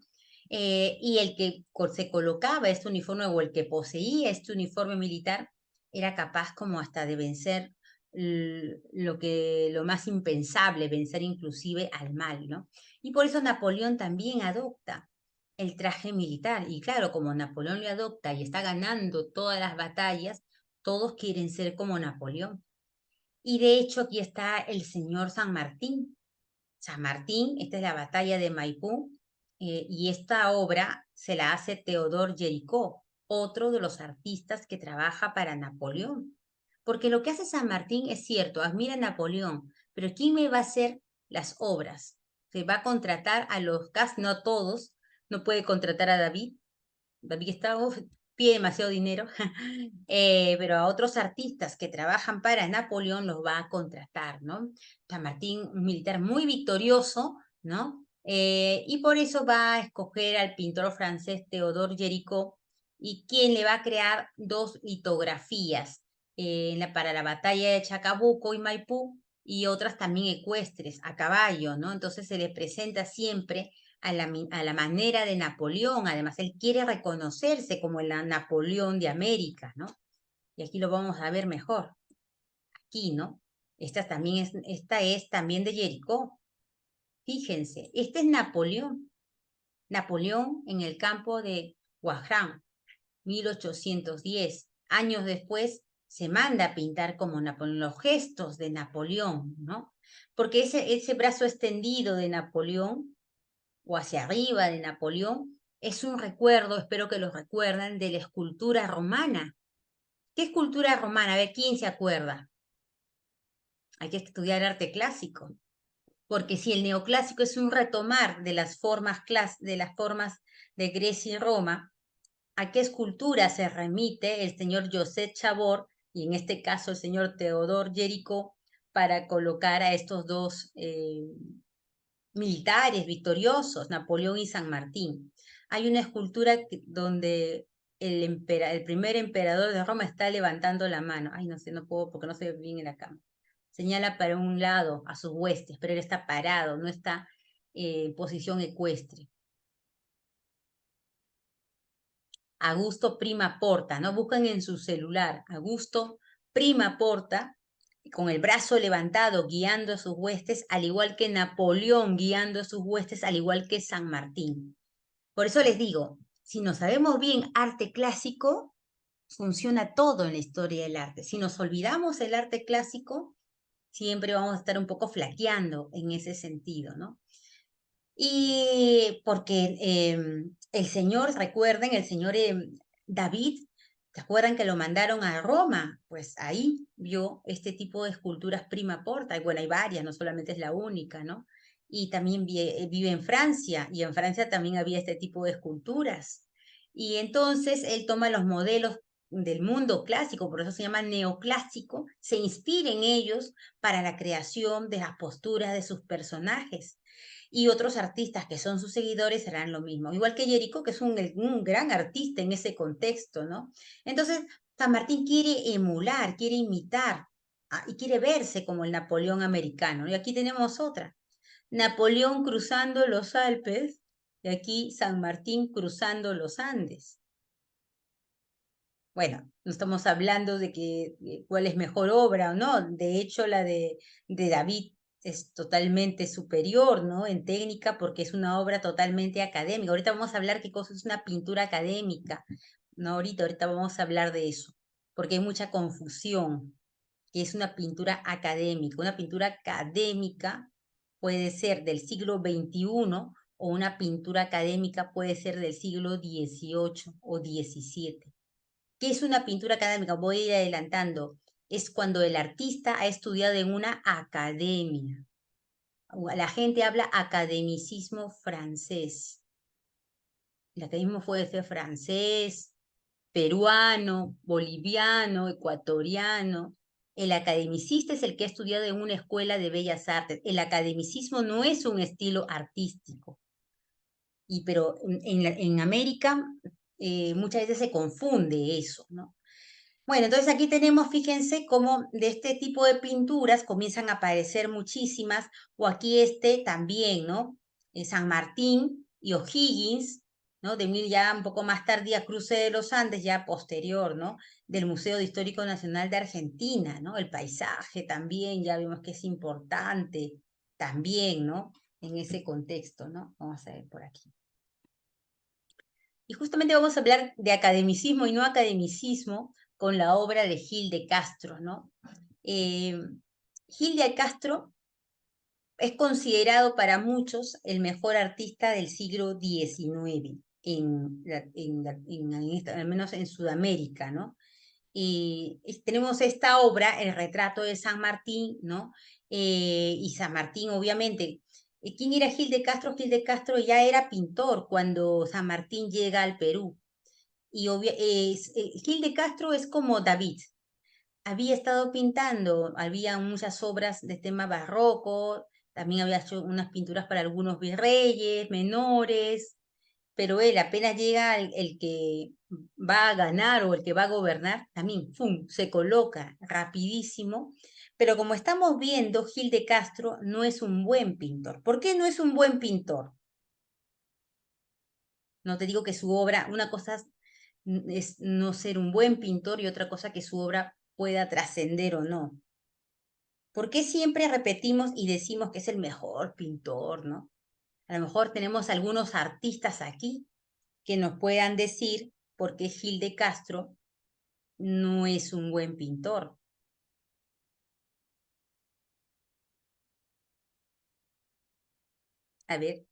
Y el que se colocaba este uniforme o el que poseía este uniforme militar era capaz como hasta de vencer lo más impensable, vencer inclusive al mal, ¿no? Y por eso Napoleón también adopta el traje militar. Y claro, como Napoleón lo adopta y está ganando todas las batallas, todos quieren ser como Napoleón. Y de hecho aquí está el señor San Martín. San Martín, esta es la batalla de Maipú, y esta obra se la hace Teodor Géricault, otro de los artistas que trabaja para Napoleón. Porque lo que hace San Martín es cierto, admira a Napoleón, pero ¿quién me va a hacer las obras? Se va a contratar a los cast, no todos, no puede contratar a David. David está, pide demasiado dinero, pero a otros artistas que trabajan para Napoleón los va a contratar, ¿no? San Martín, un militar muy victorioso, ¿no? Y por eso va a escoger al pintor francés Théodore Géricault, y quien le va a crear dos litografías para la batalla de Chacabuco y Maipú, y otras también ecuestres, a caballo, ¿no? Entonces se le presenta siempre a la manera de Napoleón. Además, él quiere reconocerse como el Napoleón de América, ¿no? Y aquí lo vamos a ver mejor. Aquí, ¿no? Esta es también de Jericó. Fíjense, este es Napoleón. Napoleón en el campo de Wagram, 1810. Años después se manda a pintar como Napoleón, los gestos de Napoleón, ¿no? Porque ese brazo extendido de Napoleón o hacia arriba de Napoleón, es un recuerdo, espero que lo recuerden, de la escultura romana. ¿Qué escultura romana? A ver, ¿quién se acuerda? Hay que estudiar arte clásico, porque si el neoclásico es un retomar de las formas de Grecia y Roma, ¿a qué escultura se remite el señor Josep Chabor y en este caso el señor Teodor Géricault para colocar a estos dos militares victoriosos, Napoleón y San Martín? Hay una escultura donde el primer emperador de Roma está levantando la mano. Ay, no sé, no puedo porque no se ve bien en la cámara. Señala para un lado a sus huestes, pero él está parado, no está en posición ecuestre. Augusto Prima Porta, ¿no? Buscan en su celular Augusto Prima Porta, con el brazo levantado guiando a sus huestes, al igual que Napoleón guiando a sus huestes, al igual que San Martín. Por eso les digo, si no sabemos bien arte clásico, funciona todo en la historia del arte. Si nos olvidamos el arte clásico, siempre vamos a estar un poco flaqueando en ese sentido, ¿no? Y porque el señor, recuerden, el señor David, ¿se acuerdan que lo mandaron a Roma? Pues ahí vio este tipo de esculturas prima porta. Y bueno, hay varias, no solamente es la única, ¿no? Y también vive en Francia, y en Francia también había este tipo de esculturas. Y entonces él toma los modelos del mundo clásico, por eso se llama neoclásico, se inspira en ellos para la creación de las posturas de sus personajes. Y otros artistas que son sus seguidores harán lo mismo. Igual que Jerico, que es un gran artista en ese contexto, ¿no? Entonces, San Martín quiere emular, quiere imitar, y quiere verse como el Napoleón americano. Y aquí tenemos otra. Napoleón cruzando los Alpes, y aquí San Martín cruzando los Andes. Bueno, no estamos hablando de cuál es mejor obra o no. De hecho, la de David es totalmente superior, ¿no? En técnica, porque es una obra totalmente académica. Ahorita vamos a hablar qué cosa es una pintura académica, ¿no? Ahorita vamos a hablar de eso, porque hay mucha confusión, que es una pintura académica. Una pintura académica puede ser del siglo XXI o una pintura académica puede ser del siglo XVIII o XVII. ¿Qué es una pintura académica? Voy a ir adelantando. Es cuando el artista ha estudiado en una academia. La gente habla academicismo francés. El academicismo puede ser francés, peruano, boliviano, ecuatoriano. El academicista es el que ha estudiado en una escuela de bellas artes. El academicismo no es un estilo artístico. Pero en América muchas veces se confunde eso, ¿no? Bueno, entonces aquí tenemos, fíjense, cómo de este tipo de pinturas comienzan a aparecer muchísimas, o aquí también, ¿no? San Martín y O'Higgins, ¿no? Ya un poco más tardía, Cruce de los Andes, ya posterior, ¿no? Del Museo Histórico Nacional de Argentina, ¿no? El paisaje también, ya vimos que es importante, también, ¿no? En ese contexto, ¿no? Vamos a ver por aquí. Y justamente vamos a hablar de academicismo y no academicismo con la obra de Gil de Castro, ¿no? Gil de Castro es considerado para muchos el mejor artista del siglo XIX, al menos en Sudamérica, ¿no? Tenemos esta obra, el retrato de San Martín, ¿no? Y San Martín, obviamente. ¿Quién era Gil de Castro? Gil de Castro ya era pintor cuando San Martín llega al Perú. Y Gil de Castro es como David. Había estado pintando, había muchas obras de tema barroco, también había hecho unas pinturas para algunos virreyes menores, pero él apenas llega el que va a ganar o el que va a gobernar, también ¡fum!, se coloca rapidísimo. Pero como estamos viendo, Gil de Castro no es un buen pintor. ¿Por qué no es un buen pintor? No te digo que su obra, una cosa es no ser un buen pintor y otra cosa que su obra pueda trascender o no. ¿Por qué siempre repetimos y decimos que es el mejor pintor, no? A lo mejor tenemos algunos artistas aquí que nos puedan decir por qué Gil de Castro no es un buen pintor. A ver,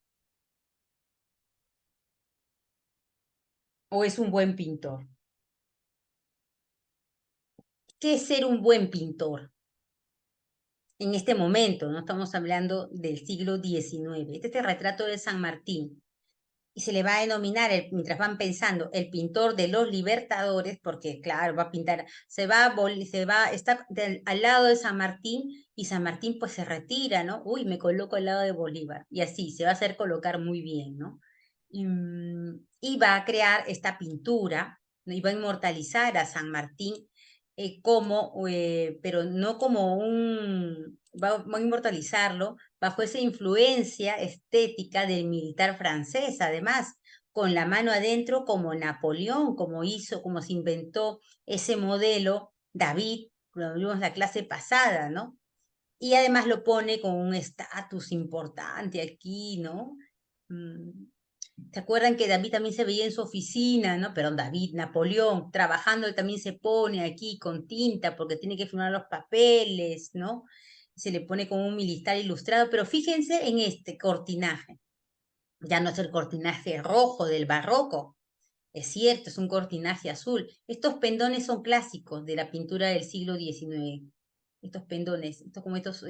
o es un buen pintor. ¿Qué es ser un buen pintor? En este momento, no estamos hablando del siglo XIX. Este es el retrato de San Martín. Y se le va a denominar, mientras van pensando, el pintor de los libertadores, porque claro, va a pintar, está al lado de San Martín, y San Martín pues se retira, ¿no? Uy, me coloco al lado de Bolívar, y así, se va a hacer colocar muy bien, ¿no? Y va a crear esta pintura, ¿no? Y va a inmortalizar a San Martín pero no como va a inmortalizarlo bajo esa influencia estética del militar francés, además, con la mano adentro como Napoleón, como se inventó ese modelo David, lo vimos la clase pasada, ¿no? Y además lo pone con un estatus importante aquí, ¿no? ¿Se acuerdan que David también se veía en su oficina, ¿no? Perdón, David, Napoleón, trabajando, él también se pone aquí con tinta porque tiene que firmar los papeles, ¿no? Se le pone como un militar ilustrado, pero fíjense en este cortinaje. Ya no es el cortinaje rojo del barroco, es cierto, es un cortinaje azul. Estos pendones son clásicos de la pintura del siglo XIX. Estos pendones, estos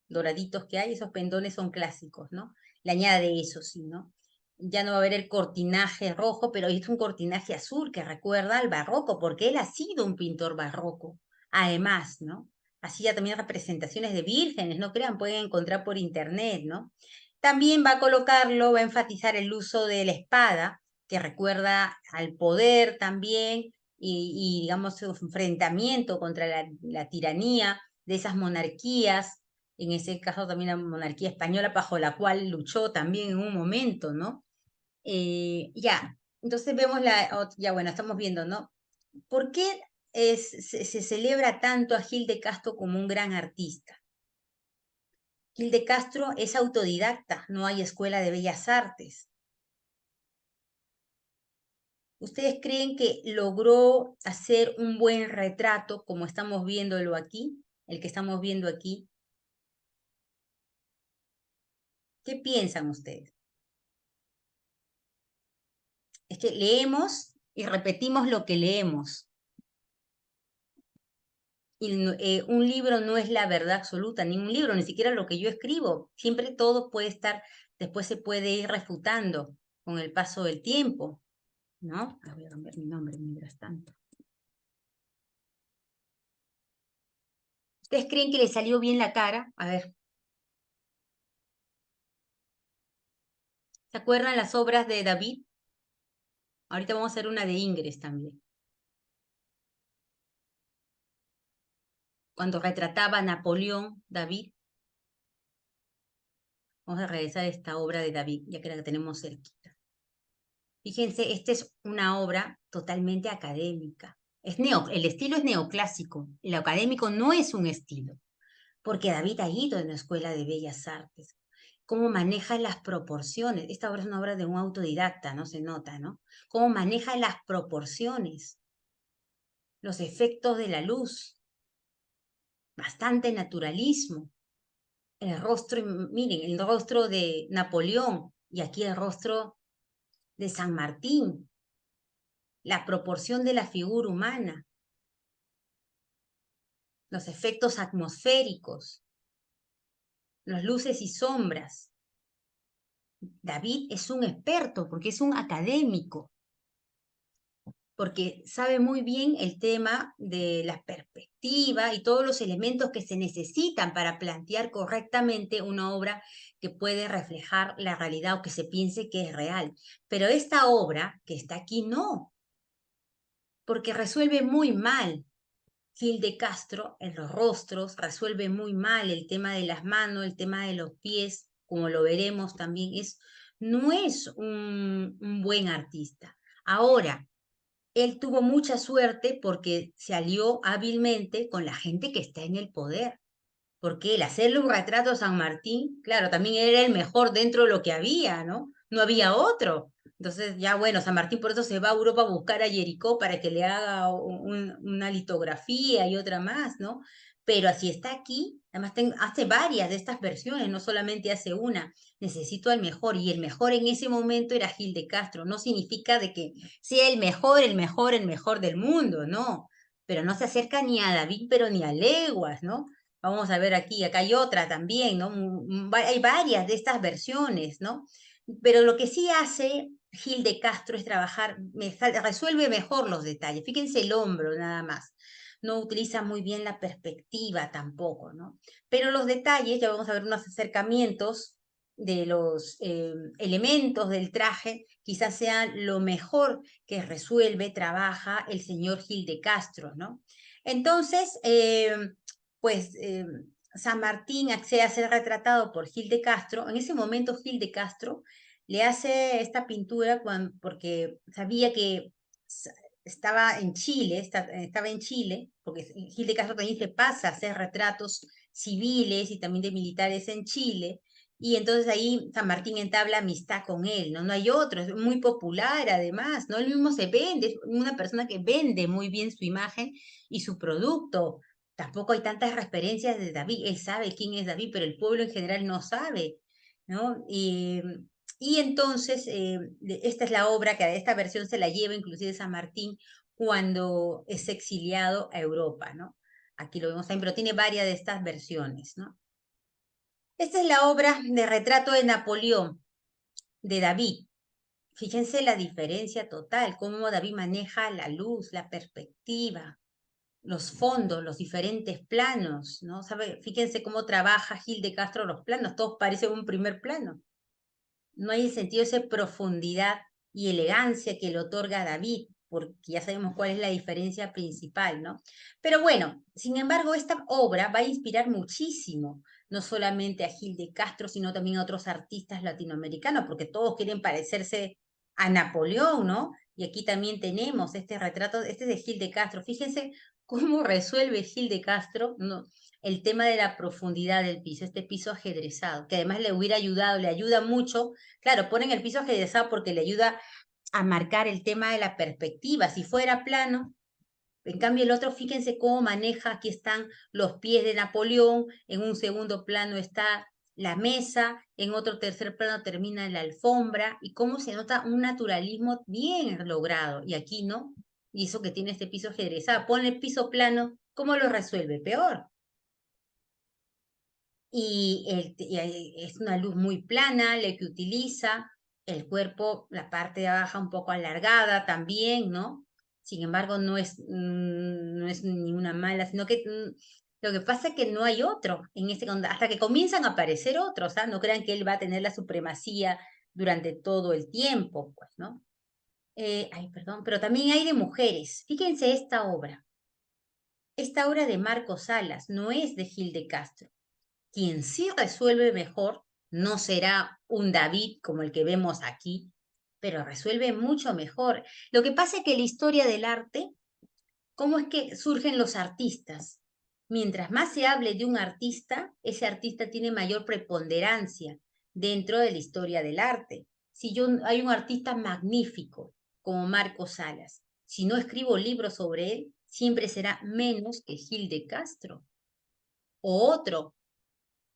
doraditos que hay, esos pendones son clásicos, ¿no? Le añade eso, sí, ¿no? Ya no va a haber el cortinaje rojo, pero es un cortinaje azul que recuerda al barroco, porque él ha sido un pintor barroco, además, ¿no? Hacía también representaciones de vírgenes, no crean, pueden encontrar por internet, ¿no? También va a colocarlo, va a enfatizar el uso de la espada, que recuerda al poder también, digamos, su enfrentamiento contra la tiranía de esas monarquías, en ese caso también la monarquía española, bajo la cual luchó también en un momento, ¿no? Ya, entonces vemos ya bueno, estamos viendo, ¿no? ¿Por qué se celebra tanto a Gil de Castro como un gran artista? Gil de Castro es autodidacta, no hay escuela de bellas artes. ¿Ustedes creen que logró hacer un buen retrato como estamos viéndolo aquí, el que estamos viendo aquí? ¿Qué piensan ustedes? Es que leemos y repetimos lo que leemos. Y un libro no es la verdad absoluta, ni un libro, ni siquiera lo que yo escribo. Siempre todo puede estar, después se puede ir refutando con el paso del tiempo, ¿no? Voy a cambiar mi nombre mientras tanto. ¿Ustedes creen que le salió bien la cara? A ver, ¿se acuerdan las obras de David? Ahorita vamos a hacer una de Ingres también. Cuando retrataba a Napoleón, David. Vamos a regresar a esta obra de David, ya que la tenemos cerquita. Fíjense, esta es una obra totalmente académica. El estilo es neoclásico. El académico no es un estilo, porque David ha ido en la Escuela de Bellas Artes. Cómo maneja las proporciones. Esta obra es una obra de un autodidacta, no se nota, ¿no? Cómo maneja las proporciones, los efectos de la luz, bastante naturalismo. El rostro, miren, el rostro de Napoleón y aquí el rostro de San Martín, la proporción de la figura humana, los efectos atmosféricos, las luces y sombras. David es un experto porque es un académico, porque sabe muy bien el tema de la perspectiva y todos los elementos que se necesitan para plantear correctamente una obra que puede reflejar la realidad o que se piense que es real. Pero esta obra que está aquí no, porque resuelve muy mal. Gil de Castro en los rostros resuelve muy mal el tema de las manos, el tema de los pies, como lo veremos también, no es un buen artista. Ahora, él tuvo mucha suerte porque se alió hábilmente con la gente que está en el poder. Porque el hacerle un retrato a San Martín, claro, también era el mejor dentro de lo que había, ¿no? No había otro. Entonces, ya bueno, San Martín por eso se va a Europa a buscar a Jericó para que le haga una litografía y otra más, ¿no? Pero así está aquí, además hace varias de estas versiones, no solamente hace una. Necesito al mejor, y el mejor en ese momento era Gil de Castro. No significa de que sea el mejor, el mejor, el mejor del mundo, no. Pero no se acerca ni a David, pero ni a leguas, ¿no? Vamos a ver aquí, acá hay otra también, ¿no? Hay varias de estas versiones, ¿no? Pero lo que sí hace Gil de Castro es trabajar, resuelve mejor los detalles. Fíjense el hombro nada más. No utiliza muy bien la perspectiva tampoco, ¿no? Pero los detalles, ya vamos a ver unos acercamientos de los elementos del traje, quizás sean lo mejor que resuelve, trabaja el señor Gil de Castro, ¿no? Entonces, pues San Martín accede a ser retratado por Gil de Castro. En ese momento Gil de Castro le hace esta pintura porque sabía que estaba en Chile, estaba en Chile, porque Gil de Castro también se pasa a hacer retratos civiles y también de militares en Chile, y entonces ahí San Martín entabla amistad con él, ¿no? No hay otro, es muy popular además, ¿no? Él mismo se vende, es una persona que vende muy bien su imagen y su producto. Tampoco hay tantas referencias de David. Él sabe quién es David, pero el pueblo en general no sabe, ¿no? Y entonces, esta es la obra que a esta versión se la lleva inclusive San Martín cuando es exiliado a Europa, ¿no? Aquí lo vemos también, pero tiene varias de estas versiones, ¿no? Esta es la obra de retrato de Napoleón, de David. Fíjense la diferencia total, cómo David maneja la luz, la perspectiva, los fondos, los diferentes planos, ¿no? Fíjense cómo trabaja Gil de Castro los planos, todos parecen un primer plano. No hay sentido esa profundidad y elegancia que le otorga a David, porque ya sabemos cuál es la diferencia principal, ¿no? Pero bueno, sin embargo, esta obra va a inspirar muchísimo, no solamente a Gil de Castro, sino también a otros artistas latinoamericanos, porque todos quieren parecerse a Napoleón, ¿no? Y aquí también tenemos este retrato, este es de Gil de Castro. Fíjense cómo resuelve Gil de Castro, ¿no? el tema de la profundidad del piso, este piso ajedrezado, que además le hubiera ayudado, le ayuda mucho. Claro, ponen el piso ajedrezado porque le ayuda a marcar el tema de la perspectiva. Si fuera plano, en cambio el otro, fíjense cómo maneja, aquí están los pies de Napoleón, en un segundo plano está la mesa, en otro tercer plano termina la alfombra, y cómo se nota un naturalismo bien logrado, y aquí no, y eso que tiene este piso ajedrezado, pone el piso plano, ¿cómo lo resuelve? Peor. Es una luz muy plana, la que utiliza, el cuerpo, la parte de abajo un poco alargada también, ¿no? Sin embargo, no es ni una mala, sino que lo que pasa es que no hay otro en hasta que comienzan a aparecer otros, ¿ah? No crean que él va a tener la supremacía durante todo el tiempo, pues, ¿no? Ay, perdón, pero también hay de mujeres. Fíjense esta obra. Esta obra de Marco Salas no es de Gil de Castro. Quien sí resuelve mejor no será un David como el que vemos aquí, pero resuelve mucho mejor. Lo que pasa es que la historia del arte, ¿cómo es que surgen los artistas? Mientras más se hable de un artista, ese artista tiene mayor preponderancia dentro de la historia del arte. Hay un artista magnífico como Marco Salas, si no escribo libros sobre él, siempre será menos que Gil de Castro o otro.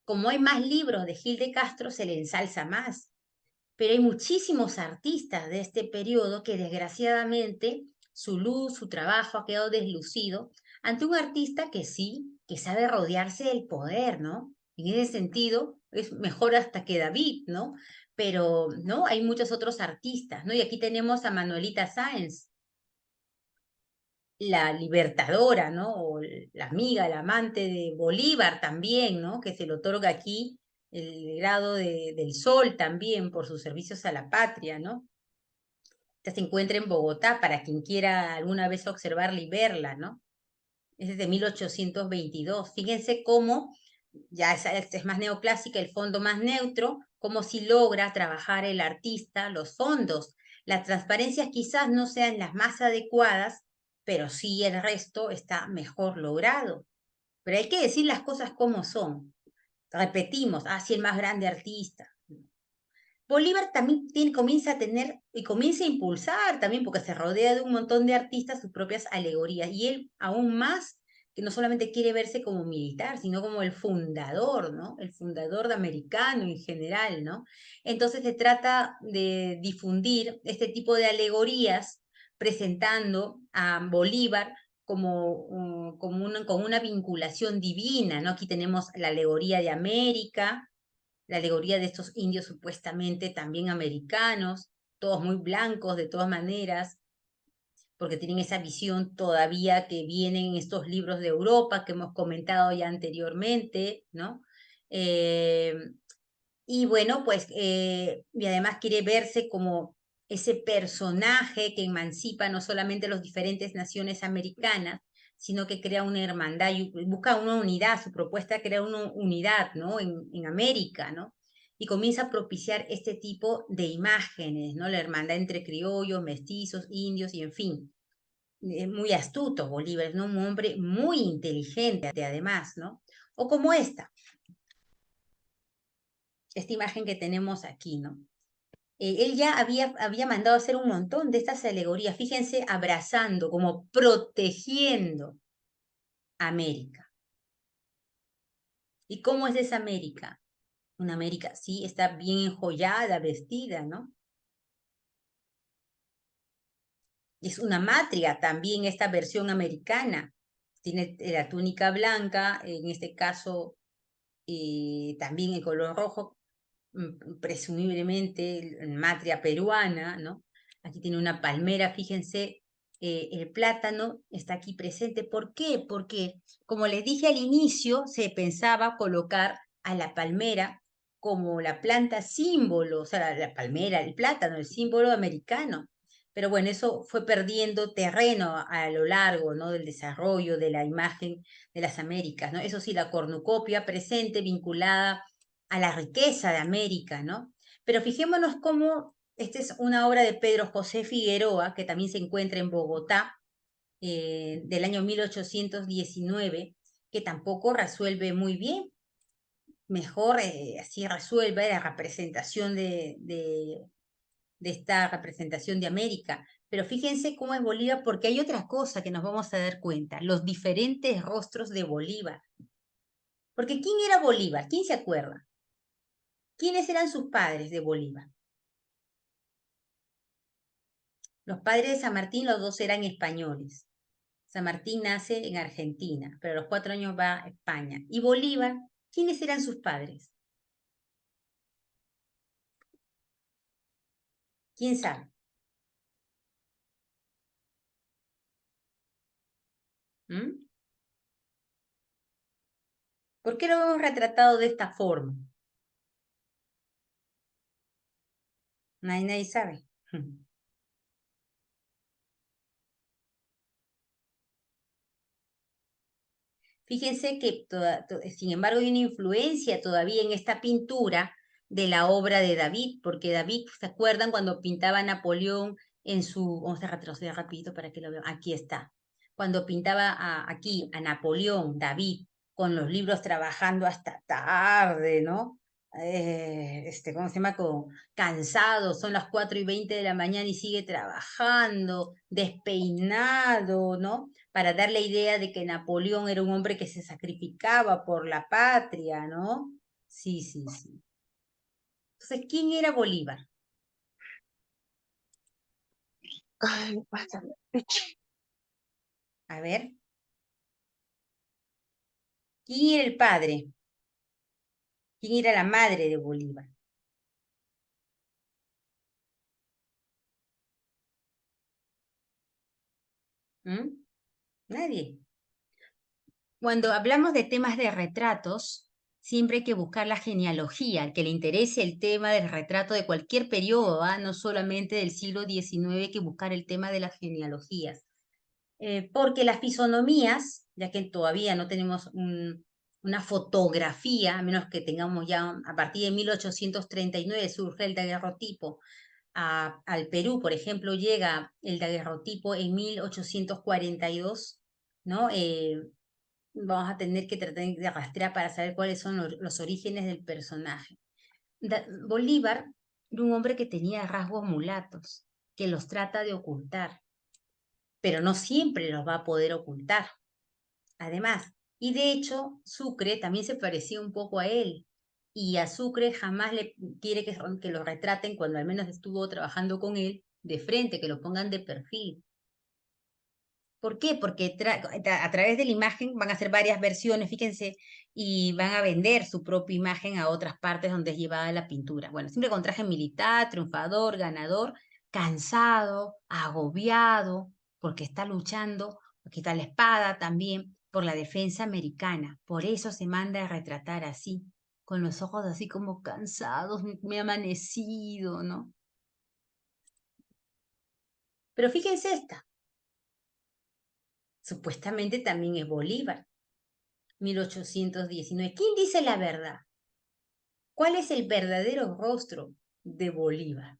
Como hay más libros de Gil de Castro, se le ensalza más. Pero hay muchísimos artistas de este periodo que desgraciadamente su luz, su trabajo ha quedado deslucido ante un artista que sí, que sabe rodearse del poder, ¿no? En ese sentido, es mejor hasta que David, ¿no? Pero, ¿no? Hay muchos otros artistas, ¿no? Y aquí tenemos a Manuelita Sáenz, la libertadora, ¿no? O la amiga, la amante de Bolívar también, ¿no? Que se le otorga aquí el grado del Sol también por sus servicios a la patria, ¿no? Esta se encuentra en Bogotá para quien quiera alguna vez observarla y verla, ¿no? Es de 1822. Fíjense cómo, ya es más neoclásica, el fondo más neutro, cómo si logra trabajar el artista los fondos. Las transparencias quizás no sean las más adecuadas, pero sí el resto está mejor logrado. Pero hay que decir las cosas como son. Repetimos, así el más grande artista. Bolívar también comienza a tener y comienza a impulsar también, porque se rodea de un montón de artistas, sus propias alegorías. Y él aún más, que no solamente quiere verse como militar, sino como el fundador, ¿no? El fundador de americano en general, ¿no? Entonces se trata de difundir este tipo de alegorías, presentando a Bolívar con una vinculación divina, ¿no? Aquí tenemos la alegoría de América, la alegoría de estos indios supuestamente también americanos, todos muy blancos de todas maneras, porque tienen esa visión todavía que vienen en estos libros de Europa que hemos comentado ya anteriormente, ¿no? Eh, y bueno, pues, y además quiere verse como ese personaje que emancipa no solamente las diferentes naciones americanas, sino que crea una hermandad y busca una unidad, su propuesta crea una unidad, ¿no? En América, ¿no? Y comienza a propiciar este tipo de imágenes, ¿no? La hermandad entre criollos, mestizos, indios y en fin. Muy astuto Bolívar, ¿no? Un hombre muy inteligente además, ¿no? O como esta imagen que tenemos aquí, ¿no? Él ya había mandado hacer un montón de estas alegorías, fíjense, abrazando, como protegiendo a América. ¿Y cómo es esa América? Una América, sí, está bien enjollada, vestida, ¿no? Es una matria también esta versión americana. Tiene la túnica blanca, en este caso también el color rojo, presumiblemente matria peruana, ¿no? Aquí tiene una palmera, fíjense, el plátano está aquí presente. ¿Por qué? Porque, como les dije al inicio, se pensaba colocar a la palmera como la planta símbolo, o sea, la palmera, el plátano, el símbolo americano. Pero bueno, eso fue perdiendo terreno a lo largo, ¿no? Del desarrollo de la imagen de las Américas, ¿no? Eso sí, la cornucopia presente vinculada a la riqueza de América, ¿no? Pero fijémonos cómo esta es una obra de Pedro José Figueroa, que también se encuentra en Bogotá, del año 1819, que tampoco resuelve muy bien. Mejor así resuelve la representación de esta representación de América. Pero fíjense cómo es Bolívar, porque hay otra cosa que nos vamos a dar cuenta, los diferentes rostros de Bolívar. Porque ¿quién era Bolívar? ¿Quién se acuerda? ¿Quiénes eran sus padres de Bolívar? Los padres de San Martín, los dos eran españoles. San Martín nace en Argentina, pero a los 4 años va a España. ¿Y Bolívar? ¿Quiénes eran sus padres? ¿Quién sabe? ¿Mm? ¿Por qué lo hemos retratado de esta forma? Nadie sabe. Fíjense que, sin embargo, hay una influencia todavía en esta pintura de la obra de David, porque David, ¿se acuerdan cuando pintaba a Napoleón en su... Vamos a retroceder rapidito para que lo vean. Aquí está. Cuando pintaba aquí a Napoleón, David, con los libros trabajando hasta tarde, ¿no? ¿Cómo se llama? Cansado, son las 4:20 de la mañana y sigue trabajando, despeinado, ¿no? Para dar la idea de que Napoleón era un hombre que se sacrificaba por la patria, ¿no? Sí, sí, sí. Entonces, ¿quién era Bolívar? Ay, pásame. A ver, ¿quién era el padre? ¿Quién era la madre de Bolívar? ¿Mm? Nadie. Cuando hablamos de temas de retratos, siempre hay que buscar la genealogía, al que le interese el tema del retrato de cualquier periodo, ¿ah? No solamente del siglo XIX, hay que buscar el tema de las genealogías. Porque las fisonomías, ya que todavía no tenemos una fotografía, a menos que tengamos ya a partir de 1839 surge el daguerrotipo. Al Perú, por ejemplo, llega el daguerrotipo en 1842, ¿no? Vamos a tener que tratar de rastrear para saber cuáles son los orígenes del personaje. Bolívar era un hombre que tenía rasgos mulatos, que los trata de ocultar, pero no siempre los va a poder ocultar. Además, y de hecho, Sucre también se parecía un poco a él, y a Sucre jamás le quiere que lo retraten cuando al menos estuvo trabajando con él de frente, que lo pongan de perfil. ¿Por qué? Porque a través de la imagen van a hacer varias versiones, fíjense, y van a vender su propia imagen a otras partes donde es llevada la pintura. Bueno, siempre con traje militar, triunfador, ganador, cansado, agobiado, porque está luchando, porque está la espada también, por la defensa americana. Por eso se manda a retratar así, con los ojos así como cansados, me ha amanecido, ¿no? Pero fíjense esta, supuestamente también es Bolívar. 1819. ¿Quién dice la verdad? ¿Cuál es el verdadero rostro de Bolívar?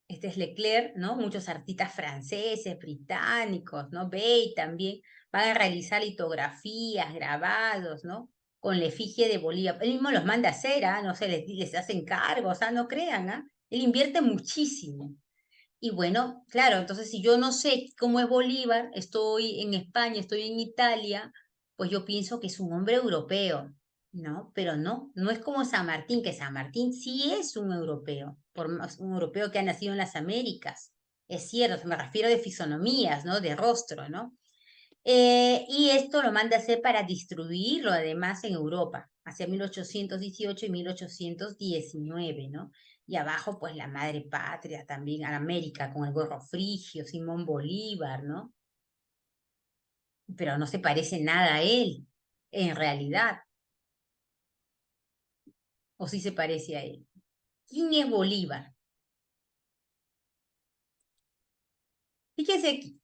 Este es Leclerc, ¿no? Muchos artistas franceses, británicos, ¿no? Bey también van a realizar litografías, grabados, ¿no? Con la efigie de Bolívar. Él mismo los manda a hacer, ¿ah? No sé, les hacen cargos, ¿ah? No crean, ¿ah? Él invierte muchísimo. Y bueno, claro, entonces si yo no sé cómo es Bolívar, estoy en España, estoy en Italia, pues yo pienso que es un hombre europeo, ¿no? Pero no, no es como San Martín, que San Martín sí es un europeo, un europeo que ha nacido en las Américas. Es cierto, me refiero de fisonomías, ¿no? De rostro, ¿no? Y esto lo manda a hacer para distribuirlo además en Europa, hacia 1818 y 1819, ¿no? Y abajo, pues la madre patria también, a América, con el gorro frigio, Simón Bolívar, ¿no? Pero no se parece nada a él, en realidad, o sí se parece a él. ¿Quién es Bolívar? Fíjense aquí,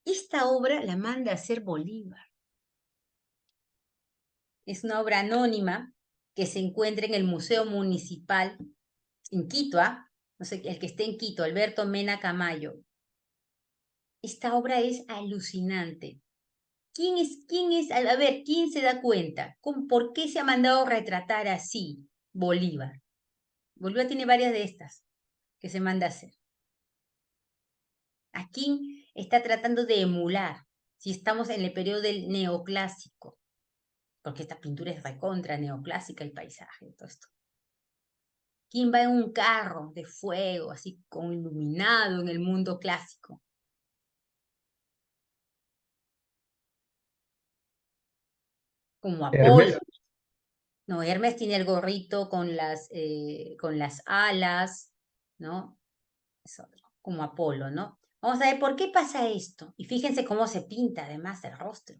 esta obra la manda a hacer Bolívar. Es una obra anónima que se encuentra en el Museo Municipal en Quito, no sé, el que esté en Quito, Alberto Mena Camayo. Esta obra es alucinante. ¿Quién es? A ver, ¿quién se da cuenta? ¿Por qué se ha mandado retratar así Bolívar? Bolívar tiene varias de estas que se manda a hacer. ¿A quién está tratando de emular? Si estamos en el periodo del neoclásico, porque esta pintura es recontra neoclásica, el paisaje y todo esto. ¿Quién va en un carro de fuego, así como iluminado en el mundo clásico? Como Apolo. Hermes. No, Hermes tiene el gorrito con las alas, ¿no? Es otro, como Apolo, ¿no? Vamos a ver por qué pasa esto. Y fíjense cómo se pinta además el rostro.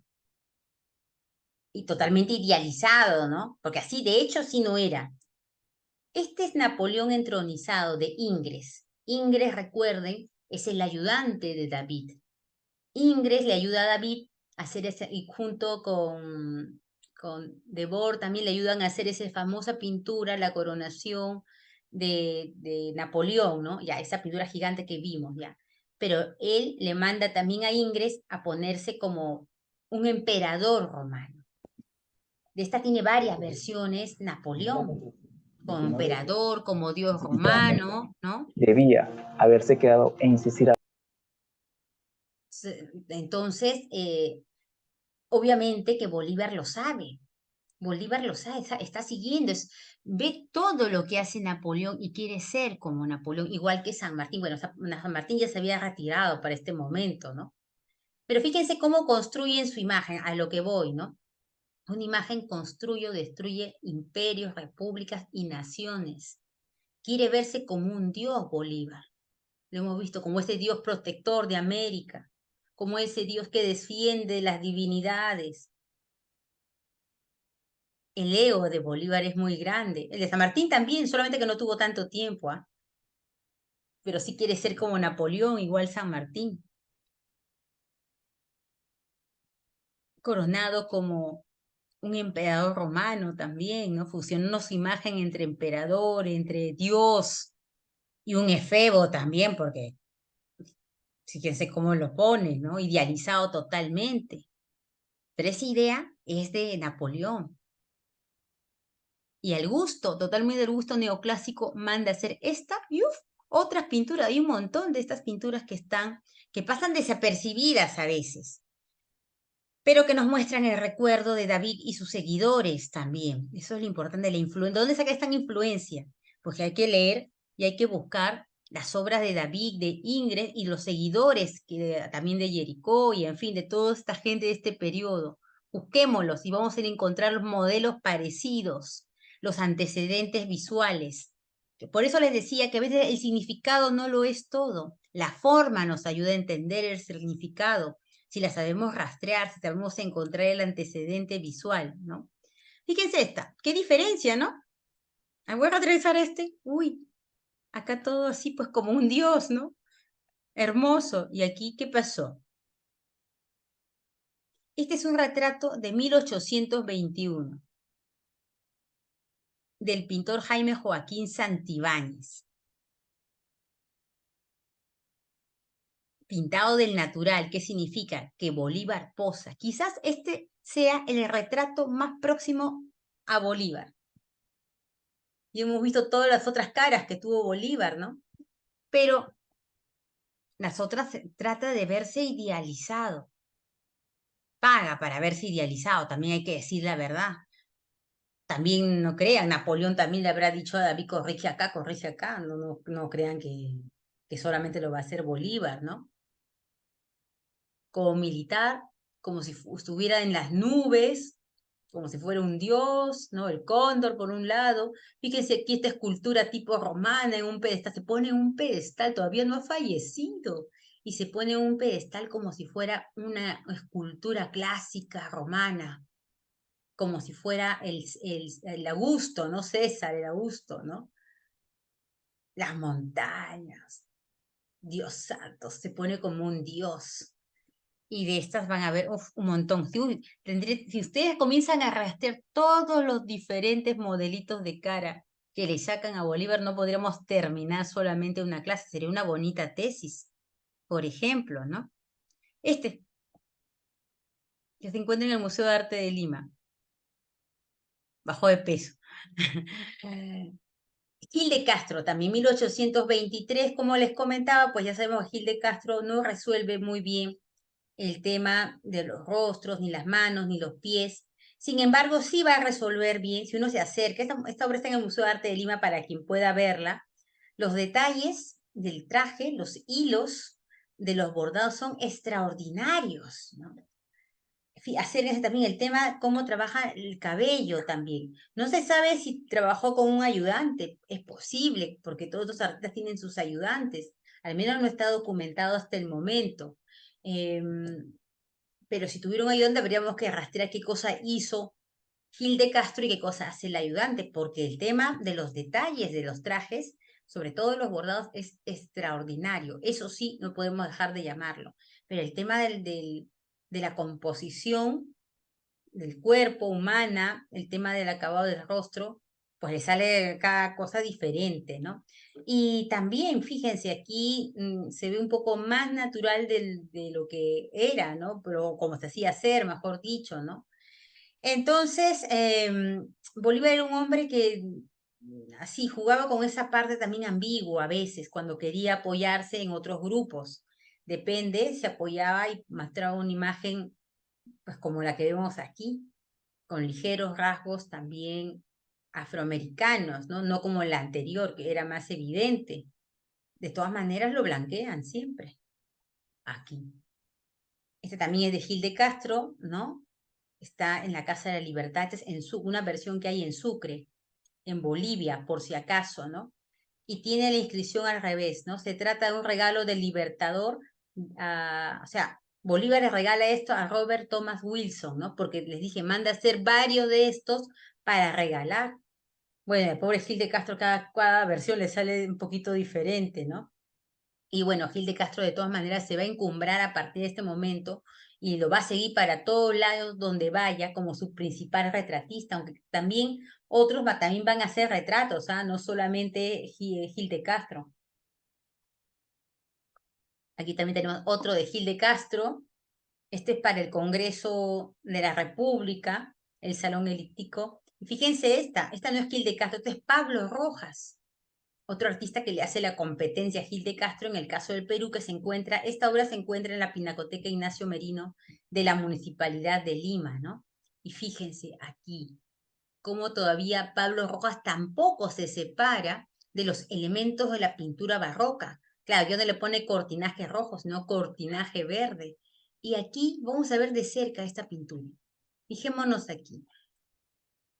Y totalmente idealizado, ¿no? Porque así, de hecho, sí no era. Este es Napoleón entronizado de Ingres. Ingres, recuerden, es el ayudante de David. Ingres le ayuda a David a hacer ese, y junto con Debord también le ayudan a hacer esa famosa pintura, la coronación de Napoleón, ¿no? Ya, esa pintura gigante que vimos, ya. Pero él le manda también a Ingres a ponerse como un emperador romano. De esta tiene varias versiones Napoleón, como emperador, como dios romano, ¿no? Debía haberse quedado e insistir. Entonces, obviamente que Bolívar lo sabe. Bolívar lo sabe, está siguiendo, ve todo lo que hace Napoleón y quiere ser como Napoleón, igual que San Martín. Bueno, San Martín ya se había retirado para este momento, ¿no? Pero fíjense cómo construyen su imagen, a lo que voy, ¿no? Una imagen construye o destruye imperios, repúblicas y naciones. Quiere verse como un dios Bolívar. Lo hemos visto como ese dios protector de América, como ese dios que defiende las divinidades. El ego de Bolívar es muy grande. El de San Martín también, solamente que no tuvo tanto tiempo, ¿ah? Pero sí quiere ser como Napoleón, igual San Martín. Coronado como un emperador romano también, ¿no? Fusionó su imagen entre emperador, entre Dios y un efebo también, porque fíjense cómo lo pone, ¿no? Idealizado totalmente. Pero esa idea es de Napoleón. Y al gusto, totalmente el gusto neoclásico, manda a hacer esta y otras pinturas. Hay un montón de estas pinturas que pasan desapercibidas a veces, pero que nos muestran el recuerdo de David y sus seguidores también. Eso es lo importante de la influencia. ¿Dónde saca esta influencia? Porque hay que leer y hay que buscar las obras de David, de Ingres y los seguidores también de Jericó y en fin, de toda esta gente de este periodo. Busquémoslos y vamos a encontrar los modelos parecidos, los antecedentes visuales. Por eso les decía que a veces el significado no lo es todo. La forma nos ayuda a entender el significado si la sabemos rastrear, si sabemos encontrar el antecedente visual, ¿no? Fíjense esta, qué diferencia, ¿no? Voy a atravesar este, uy, acá todo así pues como un dios, ¿no? Hermoso. ¿Y aquí qué pasó? Este es un retrato de 1821 del pintor Jaime Joaquín Santibáñez. Pintado del natural, ¿qué significa? Que Bolívar posa. Quizás este sea el retrato más próximo a Bolívar. Y hemos visto todas las otras caras que tuvo Bolívar, ¿no? Pero las otras trata de verse idealizado. Paga para verse idealizado, también hay que decir la verdad. También no crean, Napoleón también le habrá dicho a David, corrige acá, no crean que solamente lo va a hacer Bolívar, ¿no? Como militar, como si estuviera en las nubes, como si fuera un dios, ¿no? El cóndor por un lado. Fíjense aquí esta escultura tipo romana en un pedestal, se pone en un pedestal, todavía no ha fallecido, y se pone en un pedestal como si fuera una escultura clásica romana, como si fuera el Augusto, ¿no? César, el Augusto, ¿no? Las montañas, Dios santo, se pone como un dios. Y de estas van a ver un montón. Si ustedes comienzan a rastrear todos los diferentes modelitos de cara que le sacan a Bolívar, no podríamos terminar solamente una clase, sería una bonita tesis, por ejemplo, ¿no? Este que se encuentra en el Museo de Arte de Lima. Bajó de peso. Gil de Castro, también 1823, como les comentaba, pues ya sabemos que Gil de Castro no resuelve muy bien el tema de los rostros, ni las manos, ni los pies. Sin embargo, sí va a resolver bien, si uno se acerca, esta obra está en el Museo de Arte de Lima para quien pueda verla, los detalles del traje, los hilos de los bordados son extraordinarios, ¿no? Acérquense también el tema, cómo trabaja el cabello también. No se sabe si trabajó con un ayudante, es posible, porque todos los artistas tienen sus ayudantes, al menos no está documentado hasta el momento. Pero si tuviera un ayudante, habríamos que rastrear qué cosa hizo Gil de Castro y qué cosa hace el ayudante, porque el tema de los detalles de los trajes, sobre todo de los bordados, es extraordinario. Eso sí, no podemos dejar de llamarlo. Pero el tema de la composición del cuerpo humana, el tema del acabado del rostro, pues le sale cada cosa diferente, ¿no? Y también, fíjense, aquí se ve un poco más natural de lo que era, ¿no? Pero como se hacía hacer, mejor dicho, ¿no? Entonces, Bolívar era un hombre que así jugaba con esa parte también ambigua a veces, cuando quería apoyarse en otros grupos. Depende, se apoyaba y mostraba una imagen pues como la que vemos aquí, con ligeros rasgos también afroamericanos, ¿no? No como la anterior, que era más evidente. De todas maneras lo blanquean siempre, aquí. Este también es de Gil de Castro, ¿no? Está en la Casa de la Libertad, es en una versión que hay en Sucre, en Bolivia, por si acaso, ¿no? Y tiene la inscripción al revés, ¿no? Se trata de un regalo del libertador, o sea, Bolívar le regala esto a Robert Thomas Wilson, ¿no? Porque les dije, manda a hacer varios de estos para regalar. Bueno, el pobre Gil de Castro, cada versión le sale un poquito diferente, ¿no? Y bueno, Gil de Castro de todas maneras se va a encumbrar a partir de este momento y lo va a seguir para todos lados donde vaya como su principal retratista, aunque también otros también van a hacer retratos, ¿ah? No solamente Gil de Castro. Aquí también tenemos otro de Gil de Castro. Este es para el Congreso de la República, el Salón Elíptico. Y fíjense esta no es Gil de Castro, este es Pablo Rojas, otro artista que le hace la competencia a Gil de Castro en el caso del Perú, esta obra se encuentra en la Pinacoteca Ignacio Merino de la Municipalidad de Lima, ¿no? Y fíjense aquí, cómo todavía Pablo Rojas tampoco se separa de los elementos de la pintura barroca. Claro, yo no le pone cortinaje rojo, sino cortinaje verde. Y aquí vamos a ver de cerca esta pintura. Fijémonos aquí.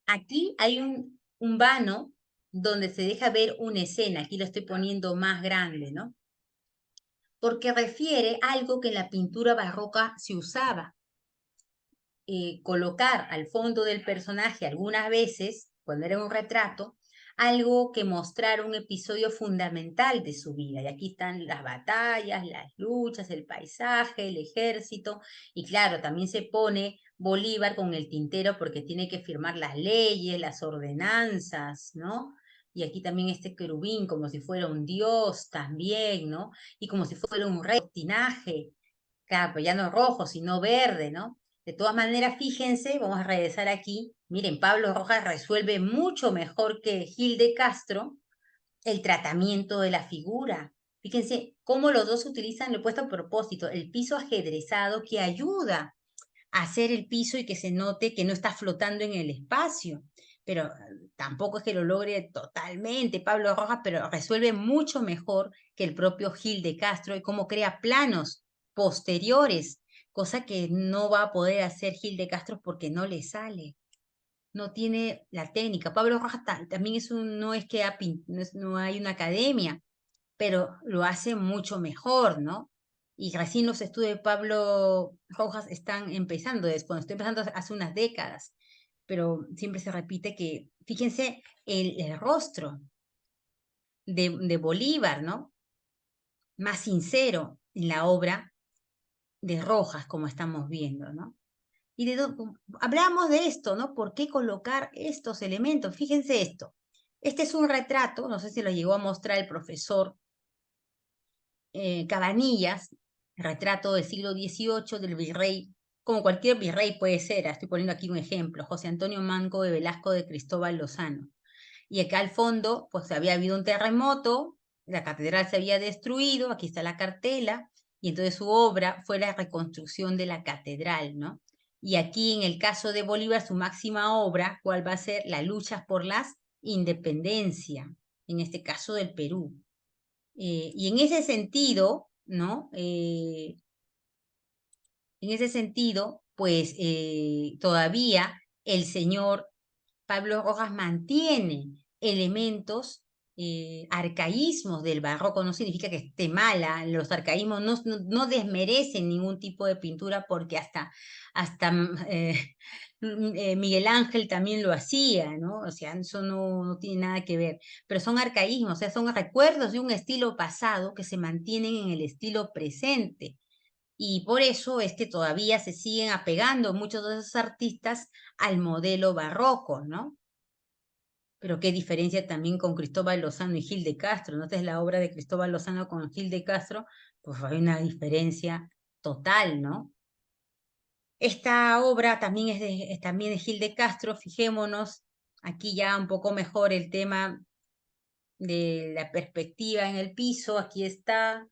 Aquí hay un vano donde se deja ver una escena. Aquí lo estoy poniendo más grande, ¿no? Porque refiere a algo que en la pintura barroca se usaba. Colocar al fondo del personaje algunas veces, cuando era un retrato, algo que mostrara un episodio fundamental de su vida. Y aquí están las batallas, las luchas, el paisaje, el ejército. Y claro, también se pone Bolívar con el tintero porque tiene que firmar las leyes, las ordenanzas, ¿no? Y aquí también este querubín como si fuera un dios también, ¿no? Y como si fuera un retinaje, claro, pues ya no rojo, sino verde, ¿no? De todas maneras, fíjense, vamos a regresar aquí. Miren, Pablo Rojas resuelve mucho mejor que Gil de Castro el tratamiento de la figura. Fíjense cómo los dos utilizan lo he puesto a propósito, el piso ajedrezado que ayuda a hacer el piso y que se note que no está flotando en el espacio. Pero tampoco es que lo logre totalmente Pablo Rojas, pero resuelve mucho mejor que el propio Gil de Castro y cómo crea planos posteriores, cosa que no va a poder hacer Gil de Castro porque no le sale. No tiene la técnica. Pablo Rojas también no es que no hay una academia, pero lo hace mucho mejor, ¿no? Y recién los estudios de Pablo Rojas están empezando, cuando estoy empezando hace unas décadas, pero siempre se repite que, fíjense, el rostro de Bolívar, ¿no? Más sincero en la obra de Rojas, como estamos viendo, ¿no? Y hablamos de esto, ¿no? ¿Por qué colocar estos elementos? Fíjense esto. Este es un retrato, no sé si lo llegó a mostrar el profesor Cabanillas, retrato del siglo XVIII del virrey como cualquier virrey puede ser, estoy poniendo aquí un ejemplo, José Antonio Manco de Velasco de Cristóbal Lozano. Y acá al fondo, pues había habido un terremoto, la catedral se había destruido, aquí está la cartela, y entonces su obra fue la reconstrucción de la catedral, ¿no? Y aquí en el caso de Bolívar, su máxima obra, ¿cuál va a ser? La lucha por la independencia, en este caso del Perú. Y en ese sentido, ¿no? En ese sentido, pues todavía el señor Pablo Rojas mantiene elementos, arcaísmos del barroco. No significa que esté mala, los arcaísmos no desmerecen ningún tipo de pintura porque hasta Miguel Ángel también lo hacía, ¿no? O sea, eso no tiene nada que ver, pero son arcaísmos, o sea, son recuerdos de un estilo pasado que se mantienen en el estilo presente. Y por eso es que todavía se siguen apegando muchos de esos artistas al modelo barroco, ¿no? Pero qué diferencia también con Cristóbal Lozano y Gil de Castro, ¿no? Esta es la obra de Cristóbal Lozano con Gil de Castro, pues hay una diferencia total, ¿no? Esta obra también también de Gil de Castro, fijémonos, aquí ya un poco mejor el tema de la perspectiva en el piso, aquí está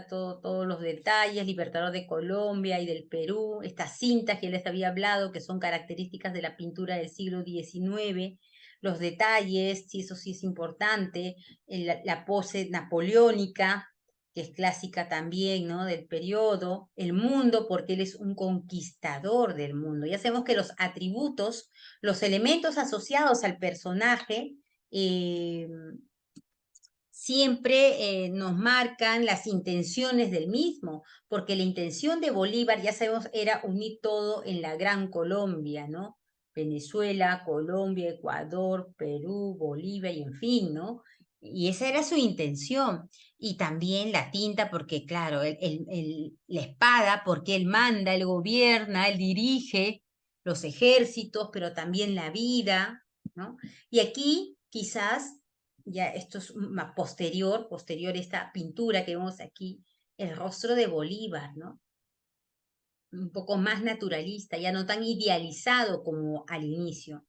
todos los detalles, Libertador de Colombia y del Perú, estas cintas que les había hablado, que son características de la pintura del siglo XIX, los detalles, sí, eso sí es importante, la pose napoleónica, que es clásica también, ¿no? Del periodo, el mundo, porque él es un conquistador del mundo. Ya sabemos que los atributos, los elementos asociados al personaje, siempre nos marcan las intenciones del mismo, porque la intención de Bolívar, ya sabemos, era unir todo en la Gran Colombia, ¿no? Venezuela, Colombia, Ecuador, Perú, Bolivia y en fin, ¿no? Y esa era su intención. Y también la tinta, porque claro, la espada, porque él manda, él gobierna, él dirige los ejércitos, pero también la vida, ¿no? Y aquí quizás ya esto es más posterior esta pintura que vemos aquí, el rostro de Bolívar, ¿no? Un poco más naturalista, ya no tan idealizado como al inicio.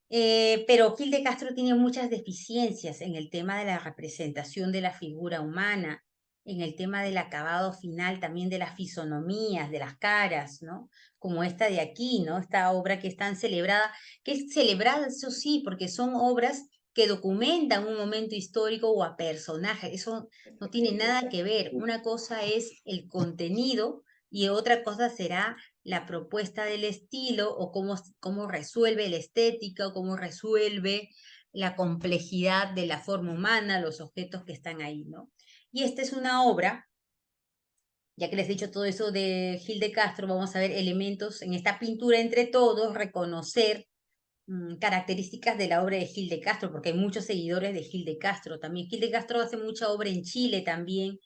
Pero Gil de Castro tiene muchas deficiencias en el tema de la representación de la figura humana, en el tema del acabado final también de las fisonomías, de las caras, ¿no? Como esta de aquí, ¿no? Esta obra que es tan celebrada, que es celebrada, eso sí, porque son obras que documentan un momento histórico o a personajes. Eso no tiene nada que ver. Una cosa es el contenido y otra cosa será la propuesta del estilo o cómo resuelve la estética o cómo resuelve la complejidad de la forma humana, los objetos que están ahí, ¿no? Y esta es una obra, ya que les he dicho todo eso de Gil de Castro, vamos a ver elementos en esta pintura entre todos, reconocer características de la obra de Gil de Castro, porque hay muchos seguidores de Gil de Castro también. Gil de Castro hace mucha obra en Chile también,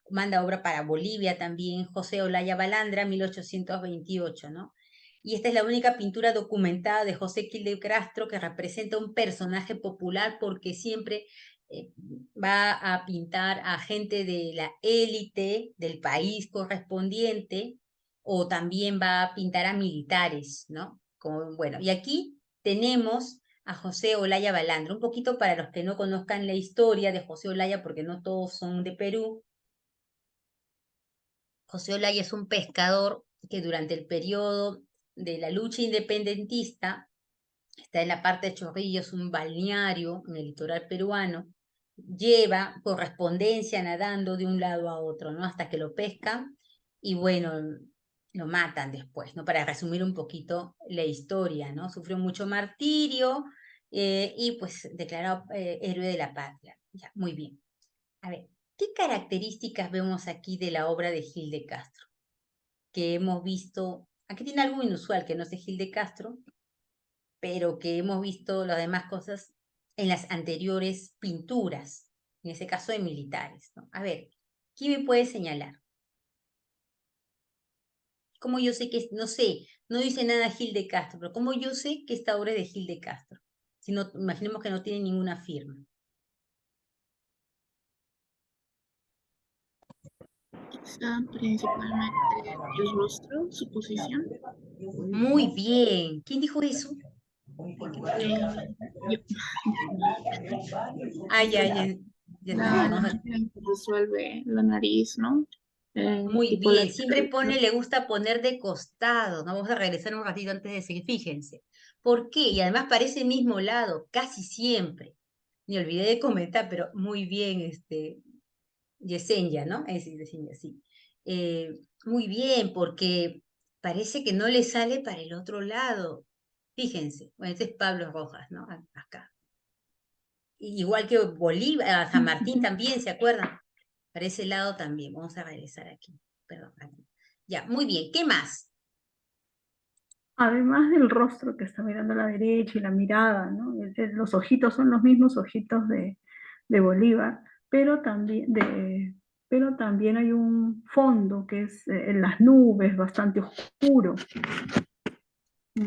manda obra para Bolivia también, José Olaya Balandra, 1828, ¿no? Y esta es la única pintura documentada de José Gil de Castro que representa un personaje popular porque siempre va a pintar a gente de la élite del país correspondiente o también va a pintar a militares, ¿no? Como, bueno, y aquí tenemos a José Olaya Balandra, un poquito para los que no conozcan la historia de José Olaya, porque no todos son de Perú. José Olaya es un pescador que durante el periodo de la lucha independentista, está en la parte de Chorrillos, un balneario en el litoral peruano, lleva correspondencia nadando de un lado a otro, ¿no? Hasta que lo pescan y bueno, lo matan después, ¿no? Para resumir un poquito la historia, ¿no? Sufrió mucho martirio y pues declarado héroe de la patria. Ya, muy bien. A ver, ¿qué características vemos aquí de la obra de Gil de Castro? Que hemos visto, aquí tiene algo inusual que no es de Gil de Castro, pero que hemos visto las demás cosas en las anteriores pinturas, en ese caso de militares, ¿no? A ver, ¿quién me puede señalar? ¿Cómo yo sé que, no sé, no dice nada Gil de Castro, pero cómo yo sé que esta obra es de Gil de Castro? Si no, imaginemos que no tiene ninguna firma. Quizá principalmente el rostro, su posición. Muy bien. ¿Quién dijo eso? Yo, Ah, ya la tenemos. manera en que resuelve la nariz, ¿no? Muy Tipo bien. la Siempre le gusta poner de costado. Vamos a regresar un ratito antes de seguir. Fíjense. ¿Por qué? Y además para ese mismo lado, casi siempre. Me olvidé de comentar, pero muy bien, Yesenia, ¿no? Es Yesenia, sí. Muy bien, porque parece que no le sale para el otro lado. Fíjense. Bueno, este es Pablo Rojas, ¿no? Acá. Igual que Bolívar, San Martín también, ¿se acuerdan? Para ese lado también. Vamos a regresar aquí. Perdón, aquí. Ya, muy bien. ¿Qué más? Además del rostro que está mirando a la derecha y la mirada, ¿no? Los ojitos son los mismos ojitos de Bolívar, pero también hay un fondo que es en las nubes, bastante oscuro.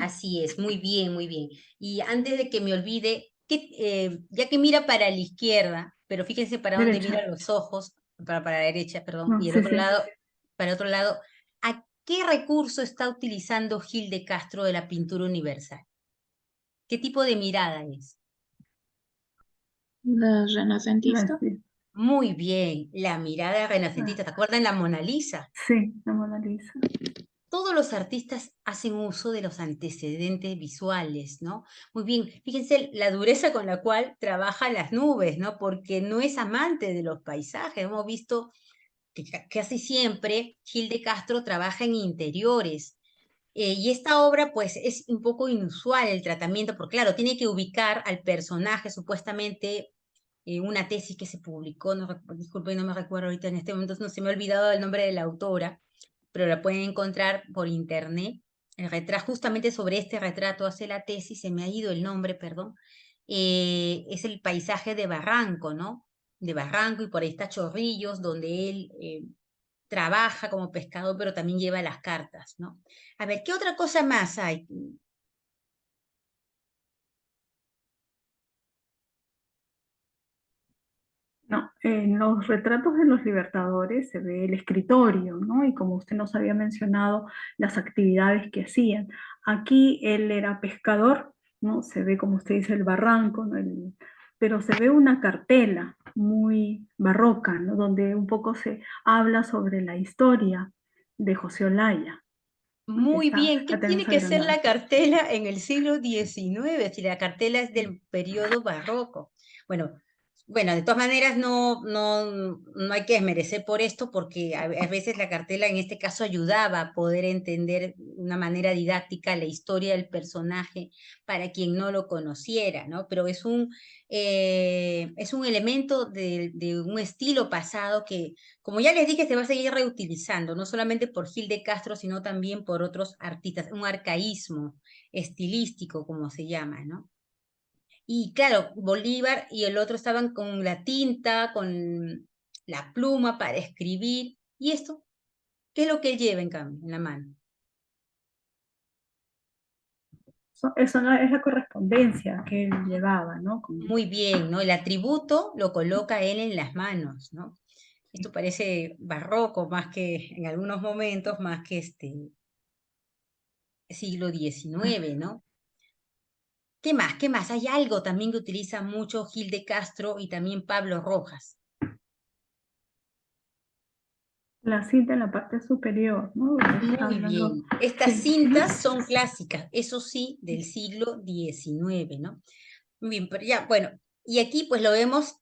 Así es, muy bien, muy bien. Y antes de que me olvide, ya que mira para la izquierda, pero fíjense para dónde Derecha. mira los ojos, para la derecha, perdón, No, y el sí, otro sí. lado, para el otro lado, ¿a qué recurso está utilizando Gil de Castro de la pintura universal? ¿Qué tipo de mirada es? La renacentista. Sí, Muy bien, la mirada renacentista. ¿Te ah, acuerdan la Mona Lisa? sí, la Mona Lisa. Todos los artistas hacen uso de los antecedentes visuales, ¿no? Muy bien, fíjense la dureza con la cual trabaja las nubes, ¿no? Porque no es amante de los paisajes. Hemos visto que casi siempre Gil de Castro trabaja en interiores. Y esta obra, pues, es un poco inusual el tratamiento, porque claro, tiene que ubicar al personaje supuestamente una tesis que se publicó, no, disculpen, no me recuerdo ahorita en este momento, no se me ha olvidado el nombre de la autora, pero la pueden encontrar por internet. El retrato, justamente sobre este retrato hace la tesis, se me ha ido el nombre, perdón. Es el paisaje de Barranco, ¿no? De Barranco, y por ahí está Chorrillos, donde él trabaja como pescador, pero también lleva las cartas, ¿no? A ver, ¿qué otra cosa más hay? No, en los retratos de los libertadores se ve el escritorio, ¿no? Y como usted nos había mencionado, las actividades que hacían. Aquí él era pescador, ¿no? Se ve, como usted dice, el barranco, ¿no? Pero se ve una cartela muy barroca, ¿no? Donde un poco se habla sobre la historia de José Olaya, ¿no? Que Muy bien, ¿qué la tenemos tiene que ser agrandada. la cartela en el siglo XIX si la cartela es del periodo barroco? Bueno, bueno, de todas maneras no hay que desmerecer por esto porque a veces la cartela en este caso ayudaba a poder entender de una manera didáctica la historia del personaje para quien no lo conociera, ¿no? Pero es un elemento de un estilo pasado que, como ya les dije, se va a seguir reutilizando, no solamente por Gil de Castro, sino también por otros artistas, un arcaísmo estilístico, como se llama, ¿no? Y claro, Bolívar y el otro estaban con la tinta, con la pluma para escribir. ¿Y esto? ¿Qué es lo que él lleva en cambio, en la mano? Eso no es la correspondencia que él llevaba, ¿no? Muy bien, ¿no? El atributo lo coloca él en las manos, ¿no? Esto parece barroco más que, en algunos momentos, más que siglo XIX, ¿no? ¿Qué más? ¿Qué más? Hay algo también que utiliza mucho Gil de Castro y también Pablo Rojas. La cinta en la parte superior, ¿no? Está Muy hablando, bien. Estas sí. cintas son clásicas, eso sí, del siglo XIX, ¿no? Muy bien, pero ya, bueno, y aquí pues lo vemos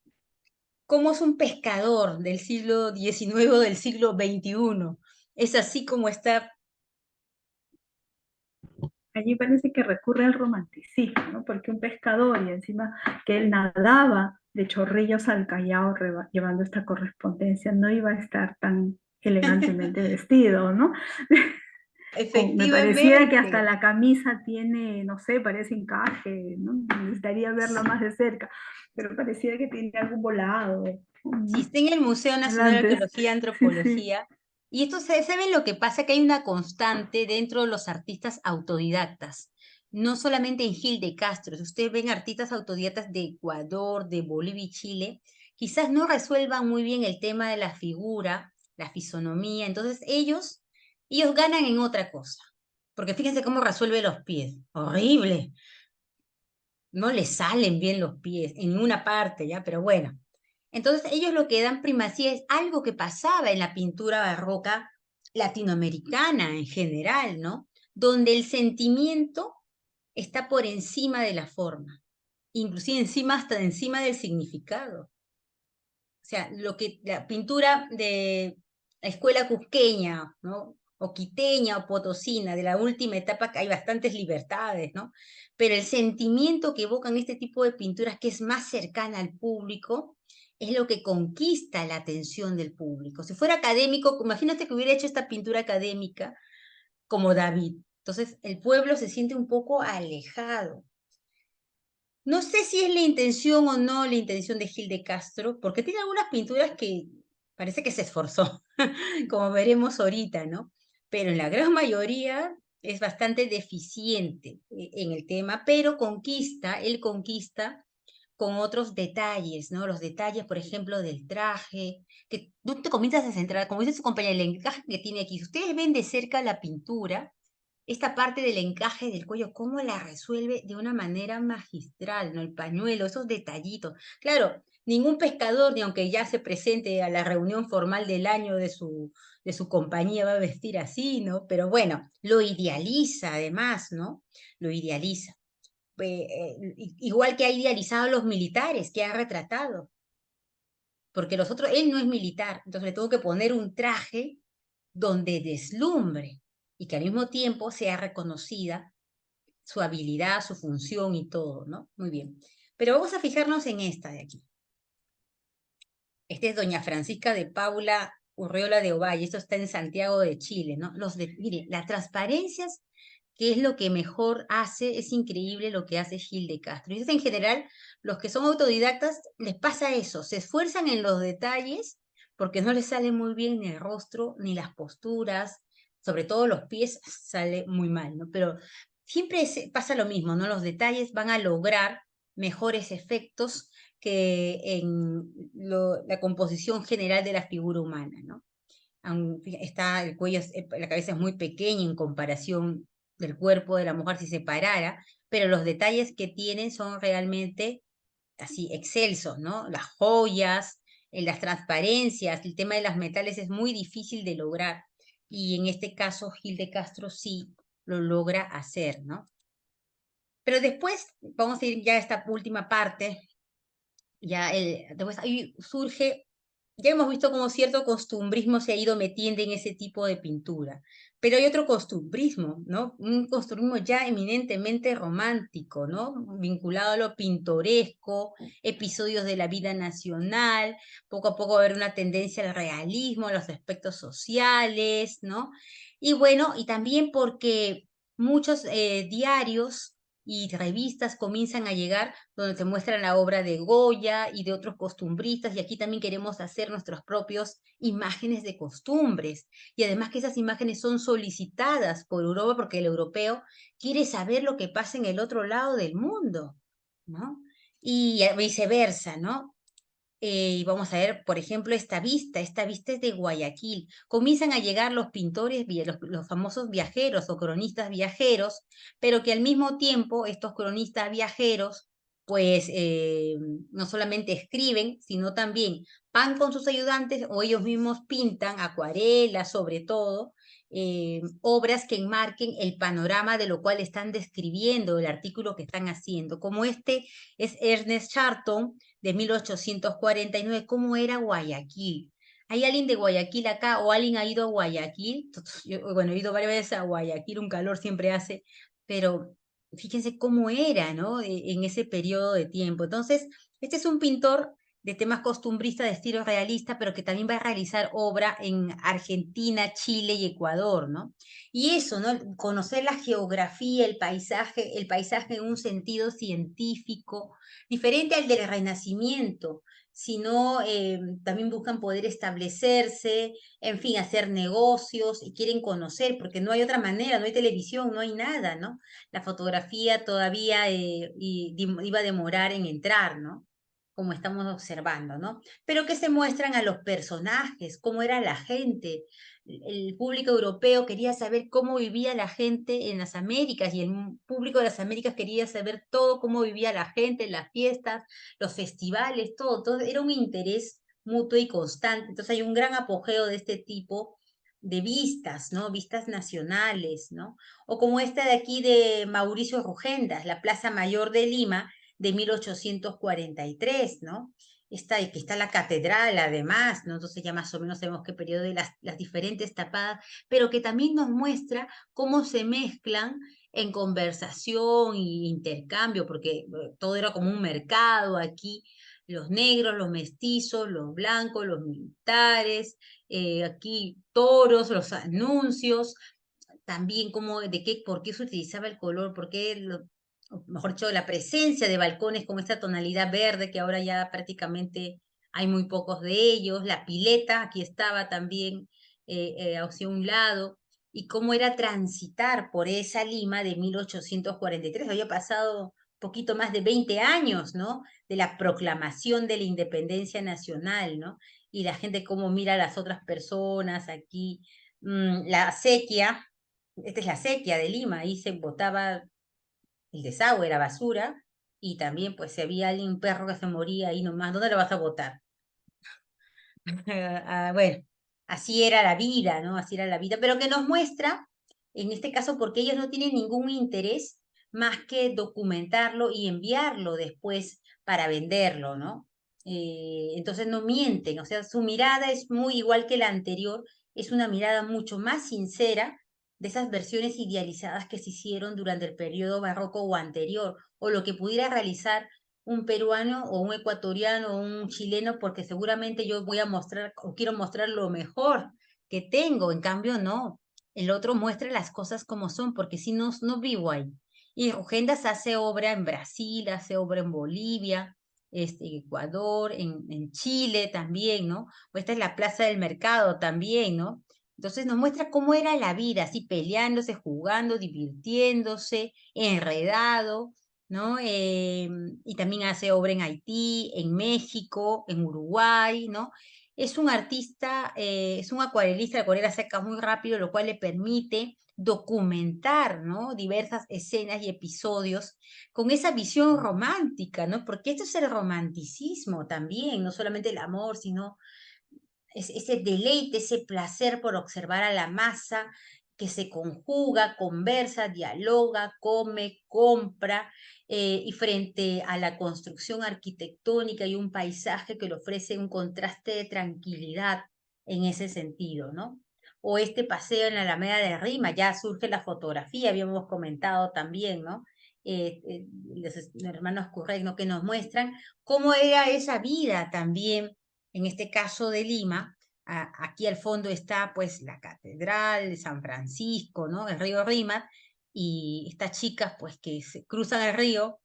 como es un pescador del siglo XIX o del siglo XXI. Es así como está. Allí parece que recurre al romanticismo, ¿no? Porque un pescador y encima que él nadaba de Chorrillos al Callao llevando esta correspondencia, no iba a estar tan elegantemente vestido, ¿no? Me pareciera que hasta Efectivamente. la camisa tiene, no sé, parece encaje, ¿no? Necesitaría verla más de cerca, pero pareciera que tiene algún volado, Sí, ¿no? está en el Museo Nacional de Adelante. Arqueología y Sí, sí. Antropología. Y esto ¿saben lo que pasa? Que hay una constante dentro de los artistas autodidactas. No solamente en Gil de Castro. Si ustedes ven artistas autodidactas de Ecuador, de Bolivia y Chile, quizás no resuelvan muy bien el tema de la figura la fisonomía. Entonces ellos ganan en otra cosa. Porque fíjense cómo resuelve los pies. Horrible. No les salen bien los pies en una parte, ¿ya? Pero bueno. Entonces ellos lo que dan primacía es algo que pasaba en la pintura barroca latinoamericana en general, ¿no? Donde el sentimiento está por encima de la forma, inclusive hasta encima del significado. O sea, lo que la pintura de la escuela cusqueña, ¿no? O quiteña o potosina, de la última etapa, que hay bastantes libertades, ¿no? Pero el sentimiento que evocan este tipo de pinturas, que es más cercana al público, es lo que conquista la atención del público. Si fuera académico, imagínate que hubiera hecho esta pintura académica como David. Entonces, el pueblo se siente un poco alejado. No sé si es la intención o no la intención de Gil de Castro, porque tiene algunas pinturas que parece que se esforzó, como veremos ahorita, ¿no? Pero en la gran mayoría es bastante deficiente en el tema, pero él conquista con otros detalles, ¿no? Los detalles, por ejemplo, del traje, que tú te comienzas a centrar, como dice su compañera, el encaje que tiene aquí. Si ustedes ven de cerca la pintura, esta parte del encaje del cuello, cómo la resuelve de una manera magistral, ¿no? El pañuelo, esos detallitos. Claro, ningún pescador, ni aunque ya se presente a la reunión formal del año de su compañía, va a vestir así, ¿no? Pero bueno, lo idealiza además, ¿no? Lo idealiza. Igual que ha idealizado a los militares que ha retratado, porque él no es militar, entonces le tuvo que poner un traje donde deslumbre y que al mismo tiempo sea reconocida su habilidad, su función y todo, ¿no? Muy bien. Pero vamos a fijarnos en esta de aquí. Esta es doña Francisca de Paula Urreola de Ovalle, esto está en Santiago de Chile, ¿no? Mire, las transparencias, que es lo que mejor hace, es increíble lo que hace Gil de Castro. Y eso en general, los que son autodidactas, les pasa eso, se esfuerzan en los detalles porque no les sale muy bien ni el rostro, ni las posturas, sobre todo los pies sale muy mal, ¿no? Pero siempre pasa lo mismo, ¿no? Los detalles van a lograr mejores efectos que en la composición general de la figura humana, ¿no? El cuello, la cabeza es muy pequeña en comparación del cuerpo de la mujer si se parara, pero los detalles que tienen son realmente así excelsos, ¿no? Las joyas, las transparencias, el tema de las metales es muy difícil de lograr, y en este caso Gil de Castro sí lo logra hacer, ¿no? Pero después, vamos a ir ya a esta última parte, después ahí surge, ya hemos visto cómo cierto costumbrismo se ha ido metiendo en ese tipo de pintura, pero hay otro costumbrismo, ¿no? Un costumbrismo ya eminentemente romántico, ¿no? Vinculado a lo pintoresco, episodios de la vida nacional, poco a poco va a haber una tendencia al realismo, a los aspectos sociales, ¿no? Y bueno, y también porque muchos diarios y revistas comienzan a llegar donde se muestra la obra de Goya y de otros costumbristas, y aquí también queremos hacer nuestras propias imágenes de costumbres, y además que esas imágenes son solicitadas por Europa porque el europeo quiere saber lo que pasa en el otro lado del mundo, ¿no? Y viceversa, ¿no? Y vamos a ver, por ejemplo, esta vista es de Guayaquil. Comienzan a llegar los pintores, los famosos viajeros o cronistas viajeros, pero que al mismo tiempo estos cronistas viajeros, pues no solamente escriben, sino también van con sus ayudantes o ellos mismos pintan acuarelas, sobre todo, obras que enmarquen el panorama de lo cual están describiendo, el artículo que están haciendo. Como este es Ernest Charton, de 1849, ¿cómo era Guayaquil? ¿Hay alguien de Guayaquil acá o alguien ha ido a Guayaquil? Bueno, he ido varias veces a Guayaquil, un calor siempre hace, pero fíjense cómo era, ¿no? En ese periodo de tiempo. Entonces, este es un pintor de temas costumbristas de estilo realista, pero que también va a realizar obra en Argentina, Chile y Ecuador, ¿no? Y eso, ¿no? Conocer la geografía, el paisaje en un sentido científico, diferente al del Renacimiento, sino también buscan poder establecerse, en fin, hacer negocios y quieren conocer, porque no hay otra manera, no hay televisión, no hay nada, ¿no? La fotografía todavía iba a demorar en entrar, ¿no? como estamos observando, ¿no? Pero que se muestran a los personajes, cómo era la gente. El público europeo quería saber cómo vivía la gente en las Américas y el público de las Américas quería saber todo, cómo vivía la gente, las fiestas, los festivales, todo. Entonces era un interés mutuo y constante. Entonces hay un gran apogeo de este tipo de vistas, ¿no? Vistas nacionales, ¿no? O como esta de aquí de Mauricio Rogendas, la Plaza Mayor de Lima, de 1843, ¿no? Que está la catedral además, ¿no? Entonces ya más o menos sabemos qué periodo de las diferentes tapadas, pero que también nos muestra cómo se mezclan en conversación y intercambio, porque todo era como un mercado aquí, los negros, los mestizos, los blancos, los militares, aquí toros, los anuncios, también como por qué se utilizaba el color, por qué o mejor dicho, la presencia de balcones con esta tonalidad verde, que ahora ya prácticamente hay muy pocos de ellos, la pileta, aquí estaba también hacia un lado, y cómo era transitar por esa Lima de 1843, había pasado poquito más de 20 años, ¿no? De la proclamación de la independencia nacional, ¿no? Y la gente cómo mira a las otras personas aquí, la sequía, esta es la sequía de Lima, ahí se botaba el desagüe, era basura, y también pues si había un perro que se moría ahí nomás, ¿dónde lo vas a botar? Bueno, así era la vida, ¿no? Así era la vida, pero que nos muestra, en este caso, porque ellos no tienen ningún interés más que documentarlo y enviarlo después para venderlo, ¿no? Entonces no mienten, o sea, su mirada es muy igual que la anterior, es una mirada mucho más sincera de esas versiones idealizadas que se hicieron durante el periodo barroco o anterior, o lo que pudiera realizar un peruano o un ecuatoriano o un chileno, porque seguramente yo voy a mostrar o quiero mostrar lo mejor que tengo, en cambio no, el otro muestra las cosas como son, porque si no, no vivo ahí. Y Rogendas hace obra en Brasil, hace obra en Bolivia, Ecuador, en Chile también, ¿no? O esta es la Plaza del Mercado también, ¿no? Entonces nos muestra cómo era la vida, así peleándose, jugando, divirtiéndose, enredado, ¿no? Y también hace obra en Haití, en México, en Uruguay, ¿no? Es un artista, es un acuarelista, la acuarela seca muy rápido, lo cual le permite documentar, ¿no? Diversas escenas y episodios con esa visión romántica, ¿no? Porque esto es el romanticismo también, no solamente el amor, sino ese deleite, ese placer por observar a la masa que se conjuga, conversa, dialoga, come, compra, y frente a la construcción arquitectónica y un paisaje que le ofrece un contraste de tranquilidad en ese sentido, ¿no? O este paseo en la Alameda de Rima, ya surge la fotografía, habíamos comentado también, ¿no? Los hermanos Curregno que nos muestran cómo era esa vida también en este caso de Lima, aquí al fondo está pues la Catedral de San Francisco, ¿no? El río Rímac, y estas chicas pues que se cruzan el río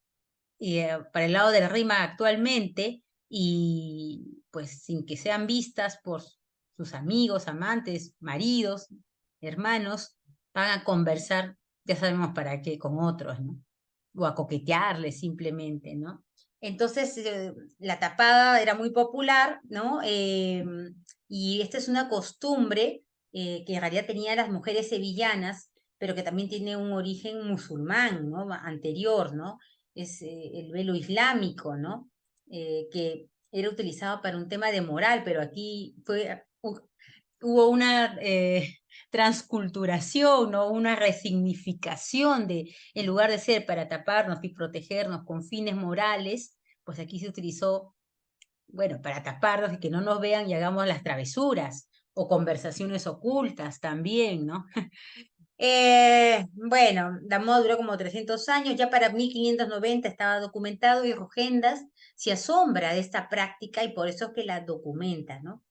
para el lado del Rímac actualmente, y pues sin que sean vistas por sus amigos, amantes, maridos, hermanos, van a conversar, ya sabemos para qué, con otros, ¿no? O a coquetearles simplemente, ¿no? Entonces, la tapada era muy popular, ¿no? Y esta es una costumbre que en realidad tenían las mujeres sevillanas, pero que también tiene un origen musulmán, ¿no? Anterior, ¿no? Es el velo islámico, ¿no? Que era utilizado para un tema de moral, pero aquí hubo una transculturación, ¿no? Una resignificación de, en lugar de ser para taparnos y protegernos con fines morales, pues aquí se utilizó, bueno, para taparnos y que no nos vean y hagamos las travesuras, o conversaciones ocultas también, ¿no? Bueno, la moda duró como 300 años, ya para 1590 estaba documentado y Rogendas se asombra de esta práctica y por eso es que la documenta, ¿no?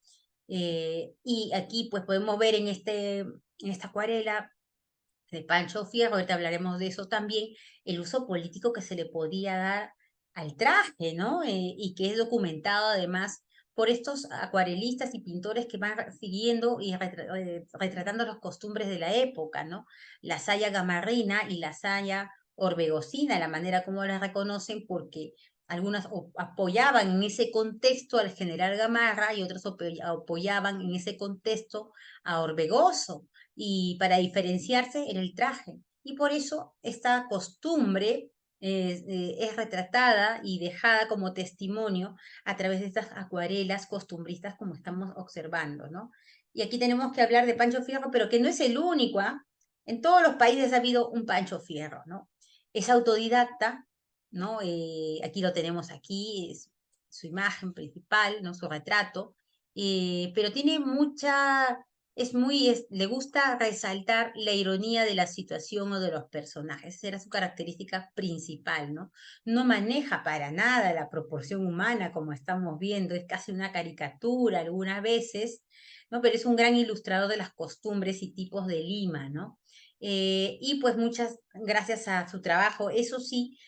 Y aquí pues podemos ver en esta acuarela de Pancho Fierro, ahorita hablaremos de eso también, el uso político que se le podía dar al traje, ¿no? Y que es documentado además por estos acuarelistas y pintores que van siguiendo y retratando las costumbres de la época, ¿no? La saya gamarrina y la saya orbegocina, la manera como las reconocen, porque algunas apoyaban en ese contexto al general Gamarra y otros apoyaban en ese contexto a Orbegoso, y para diferenciarse en el traje. Y por eso esta costumbre es retratada y dejada como testimonio a través de estas acuarelas costumbristas como estamos observando, ¿no? Y aquí tenemos que hablar de Pancho Fierro, pero que no es el único, ¿ah? En todos los países ha habido un Pancho Fierro, ¿no? Es autodidacta, ¿no? Aquí lo tenemos aquí, es su imagen principal, ¿no? Su retrato, pero tiene mucha, le gusta resaltar la ironía de la situación o de los personajes. Esa era su característica principal, ¿no? No maneja para nada la proporción humana como estamos viendo, es casi una caricatura algunas veces, ¿no? Pero es un gran ilustrador de las costumbres y tipos de Lima, ¿no? Y pues muchas gracias a su trabajo, eso sí,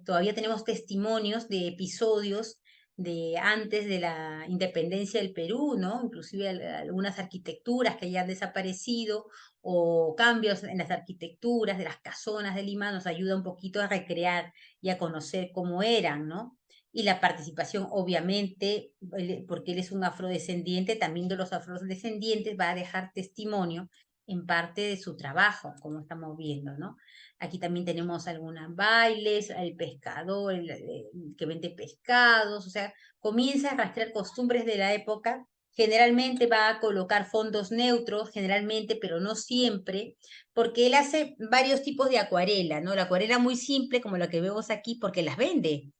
todavía tenemos testimonios de episodios de antes de la independencia del Perú, ¿no? Inclusive algunas arquitecturas que hayan desaparecido o cambios en las arquitecturas de las casonas de Lima nos ayuda un poquito a recrear y a conocer cómo eran, ¿no? Y la participación, obviamente, porque él es un afrodescendiente, también de los afrodescendientes va a dejar testimonio en parte de su trabajo, como estamos viendo, ¿no? Aquí también tenemos algunos bailes, el pescador, el que vende pescados, o sea, comienza a rastrear costumbres de la época. Generalmente va a colocar fondos neutros, generalmente, pero no siempre, porque él hace varios tipos de acuarela, ¿no? La acuarela muy simple, como la que vemos aquí, porque las vende.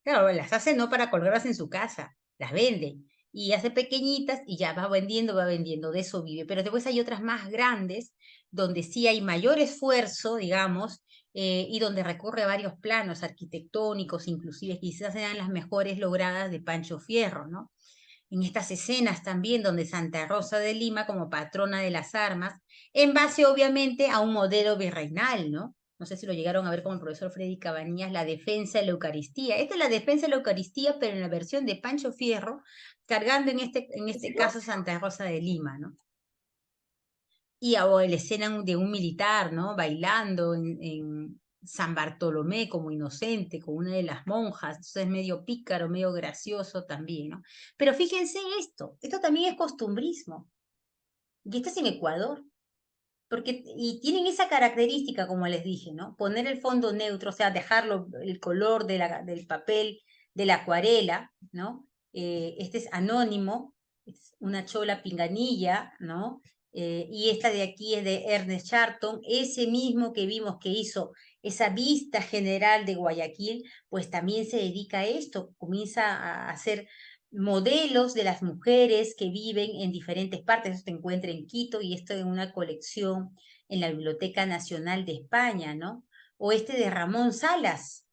Claro, las hace no para colgarlas en su casa, las vende. Y hace pequeñitas y ya va vendiendo, de eso vive. Pero después hay otras más grandes, donde sí hay mayor esfuerzo, digamos, y donde recurre a varios planos arquitectónicos, inclusive quizás sean las mejores logradas de Pancho Fierro, ¿no? En estas escenas también donde Santa Rosa de Lima como patrona de las armas, en base obviamente a un modelo virreinal, ¿no? No sé si lo llegaron a ver con el profesor Freddy Cabanillas, la defensa de la Eucaristía. Esta es la defensa de la Eucaristía, pero en la versión de Pancho Fierro, cargando en este caso Santa Rosa de Lima, ¿no? Y o la escena de un militar, ¿no? Bailando en San Bartolomé como inocente, con una de las monjas, entonces es medio pícaro, medio gracioso también, ¿no? Pero fíjense esto también es costumbrismo, y esto es en Ecuador, y tienen esa característica, como les dije, ¿no? Poner el fondo neutro, o sea, dejarlo, el color del papel, de la acuarela, ¿no? Este es anónimo, es una chola pinganilla, ¿no? Y esta de aquí es de Ernest Charton, ese mismo que vimos que hizo esa vista general de Guayaquil, pues también se dedica a esto, comienza a hacer modelos de las mujeres que viven en diferentes partes. Esto se encuentra en Quito y esto en una colección en la Biblioteca Nacional de España, ¿no? O este de Ramón Salas,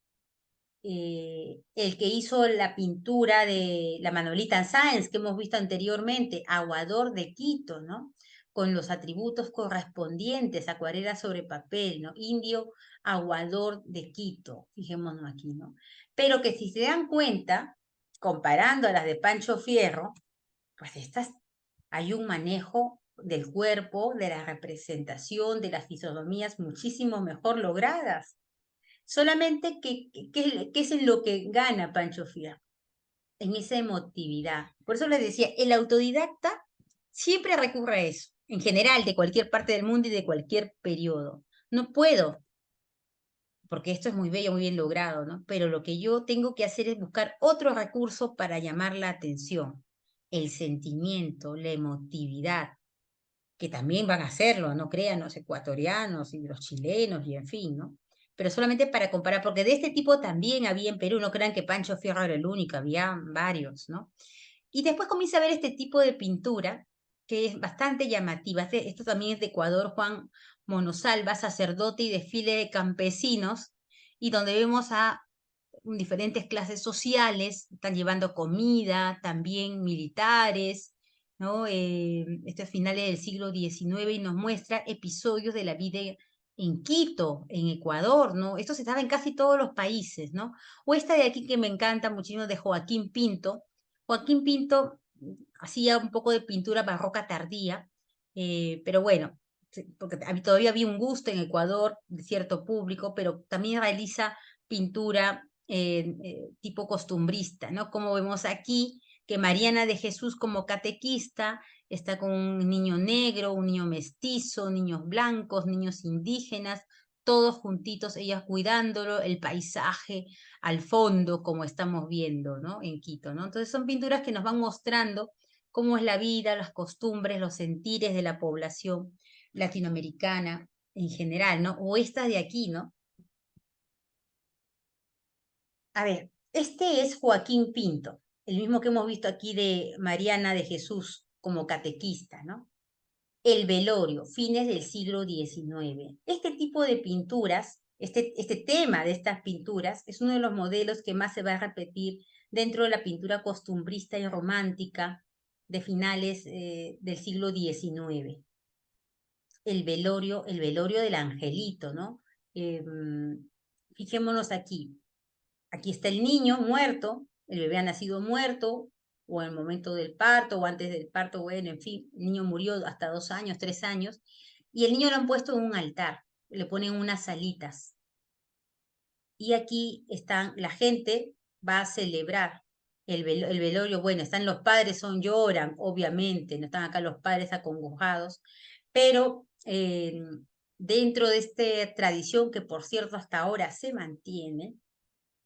el que hizo la pintura de la Manolita Sáenz que hemos visto anteriormente, Aguador de Quito, ¿no? Con los atributos correspondientes, acuarela sobre papel, ¿no? Indio Aguador de Quito, fijémonos aquí, ¿no? Pero que si se dan cuenta, comparando a las de Pancho Fierro, pues estas hay un manejo del cuerpo, de la representación, de las fisonomías muchísimo mejor logradas. Solamente que es en lo que gana Pancho Fierro, en esa emotividad. Por eso les decía, el autodidacta siempre recurre a eso, en general, de cualquier parte del mundo y de cualquier periodo. No puedo, porque esto es muy bello, muy bien logrado, ¿no? Pero lo que yo tengo que hacer es buscar otro recurso para llamar la atención, el sentimiento, la emotividad, que también van a hacerlo, no crean los ecuatorianos y los chilenos y en fin, ¿no? Pero solamente para comparar, porque de este tipo también había en Perú, no crean que Pancho Fierro era el único, había varios, ¿no? Y después comienza a ver este tipo de pintura, que es bastante llamativa. Esto también es de Ecuador, Juan Monosalva, sacerdote y desfile de campesinos, y donde vemos a diferentes clases sociales, están llevando comida, también militares, ¿no? Esto es finales del siglo XIX y nos muestra episodios de la vida en Quito, en Ecuador, ¿no? Esto se estaba en casi todos los países, ¿no? O esta de aquí que me encanta muchísimo de Joaquín Pinto. Joaquín Pinto hacía un poco de pintura barroca tardía, pero bueno, porque todavía había un gusto en Ecuador de cierto público, pero también realiza pintura tipo costumbrista, ¿no? Como vemos aquí, que Mariana de Jesús como catequista está con un niño negro, un niño mestizo, niños blancos, niños indígenas, todos juntitos, ella cuidándolo, el paisaje al fondo, como estamos viendo, ¿no? En Quito, ¿no? Entonces son pinturas que nos van mostrando cómo es la vida, las costumbres, los sentires de la población latinoamericana en general, ¿no? O esta de aquí, ¿no? A ver, este es Joaquín Pinto, el mismo que hemos visto aquí de Mariana de Jesús como catequista, ¿no? El velorio, fines del siglo XIX. Este tipo de pinturas, este tema de estas pinturas, es uno de los modelos que más se va a repetir dentro de la pintura costumbrista y romántica de finales del siglo XIX. El velorio del angelito, ¿no? Fijémonos aquí. Aquí está el niño muerto, el bebé ha nacido muerto, o en el momento del parto, o antes del parto, bueno, en fin, el niño murió hasta 2 años, 3 años, y el niño lo han puesto en un altar, le ponen unas salitas. Y aquí están, la gente va a celebrar el velorio, bueno, están los padres, lloran, obviamente, no están acá los padres acongojados, pero dentro de esta tradición, que por cierto hasta ahora se mantiene,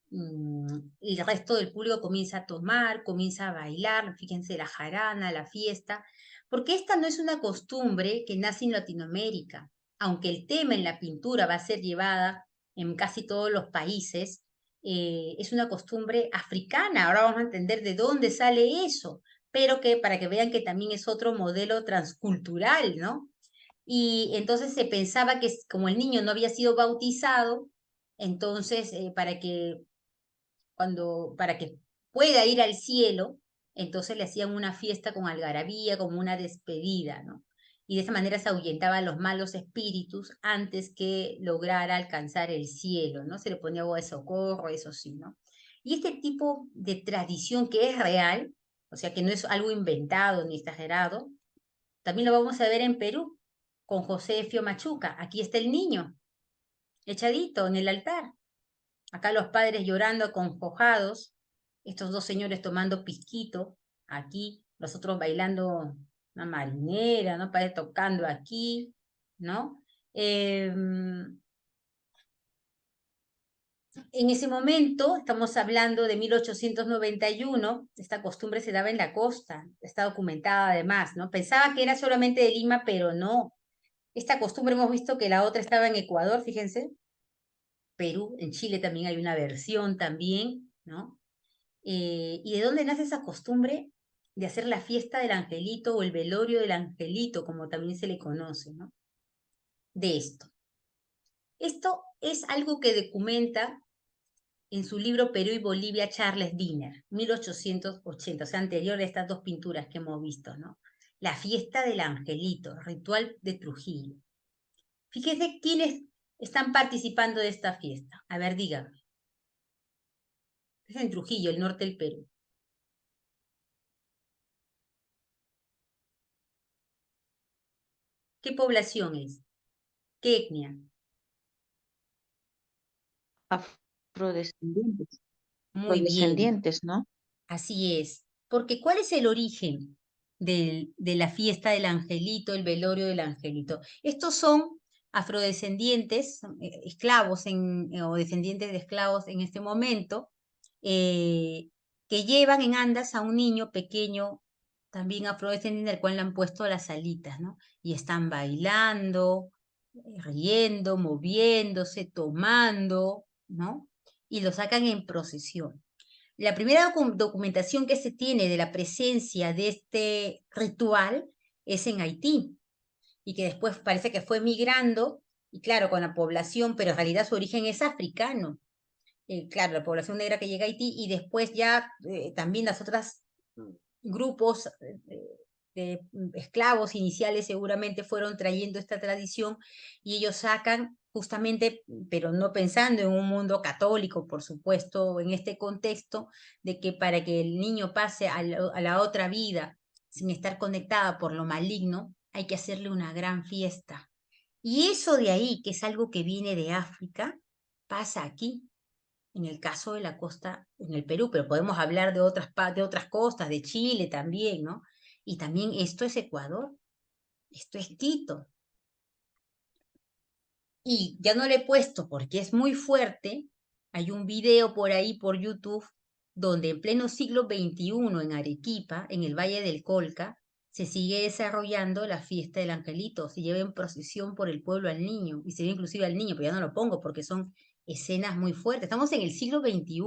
y el resto del público comienza a tomar, comienza a bailar, fíjense la jarana, la fiesta, porque esta no es una costumbre que nace en Latinoamérica, aunque el tema en la pintura va a ser llevada en casi todos los países, es una costumbre africana. Ahora vamos a entender de dónde sale eso, pero que para que vean que también es otro modelo transcultural, ¿no? Y entonces se pensaba que como el niño no había sido bautizado, entonces para que pueda ir al cielo, entonces le hacían una fiesta con algarabía, como una despedida, ¿no? Y de esa manera se ahuyentaba a los malos espíritus antes que lograra alcanzar el cielo, ¿no? Se le ponía agua de socorro, eso sí, ¿no? Y este tipo de tradición que es real, o sea, que no es algo inventado ni exagerado, también lo vamos a ver en Perú, con José Fio Machuca. Aquí está el niño, echadito en el altar. Acá los padres llorando acongojados, estos dos señores tomando pisquito, aquí, los otros bailando una marinera, ¿no? Padre tocando aquí, ¿no? En ese momento, estamos hablando de 1891, esta costumbre se daba en la costa, está documentada además, ¿no? Pensaba que era solamente de Lima, pero no. Esta costumbre hemos visto que la otra estaba en Ecuador, fíjense, Perú, en Chile también hay una versión también, ¿no? ¿Y de dónde nace esa costumbre de hacer la fiesta del angelito o el velorio del angelito, como también se le conoce, ¿no? De esto. Esto es algo que documenta en su libro Perú y Bolivia Charles Wiener, 1880, o sea, anterior a estas dos pinturas que hemos visto, ¿no? La fiesta del angelito, ritual de Trujillo. Fíjense quiénes están participando de esta fiesta. A ver, díganme. Es en Trujillo, el norte del Perú. ¿Qué población es? ¿Qué etnia? Afrodescendientes. Muy bien, Afrodescendientes, ¿no? así es. Porque ¿cuál es el origen de la fiesta del angelito, el velorio del angelito? Estos son afrodescendientes, esclavos o descendientes de esclavos en este momento, que llevan en andas a un niño pequeño, también afrodescendiente, al cual le han puesto las alitas, ¿no? Y están bailando, riendo, moviéndose, tomando, ¿no? Y lo sacan en procesión. La primera documentación que se tiene de la presencia de este ritual es en Haití, y que después parece que fue migrando, y claro, con la población, pero en realidad su origen es africano. Claro, la población negra que llega a Haití, y después ya también las otras grupos de esclavos iniciales seguramente fueron trayendo esta tradición, y ellos sacan justamente, pero no pensando en un mundo católico, por supuesto, en este contexto, de que para que el niño pase a la otra vida sin estar conectada por lo maligno, hay que hacerle una gran fiesta. Y eso de ahí, que es algo que viene de África, pasa aquí. en el caso de la costa, en el Perú, pero podemos hablar de otras costas, de Chile también, ¿no? Y también esto es Ecuador, esto es Quito. Y ya no le he puesto porque es muy fuerte. Hay un video por ahí por YouTube donde en pleno siglo XXI en Arequipa, en el Valle del Colca, se sigue desarrollando la fiesta del Angelito. Se lleva en procesión por el pueblo al niño y se ve inclusive al niño, pero ya no lo pongo porque son escenas muy fuertes. Estamos en el siglo XXI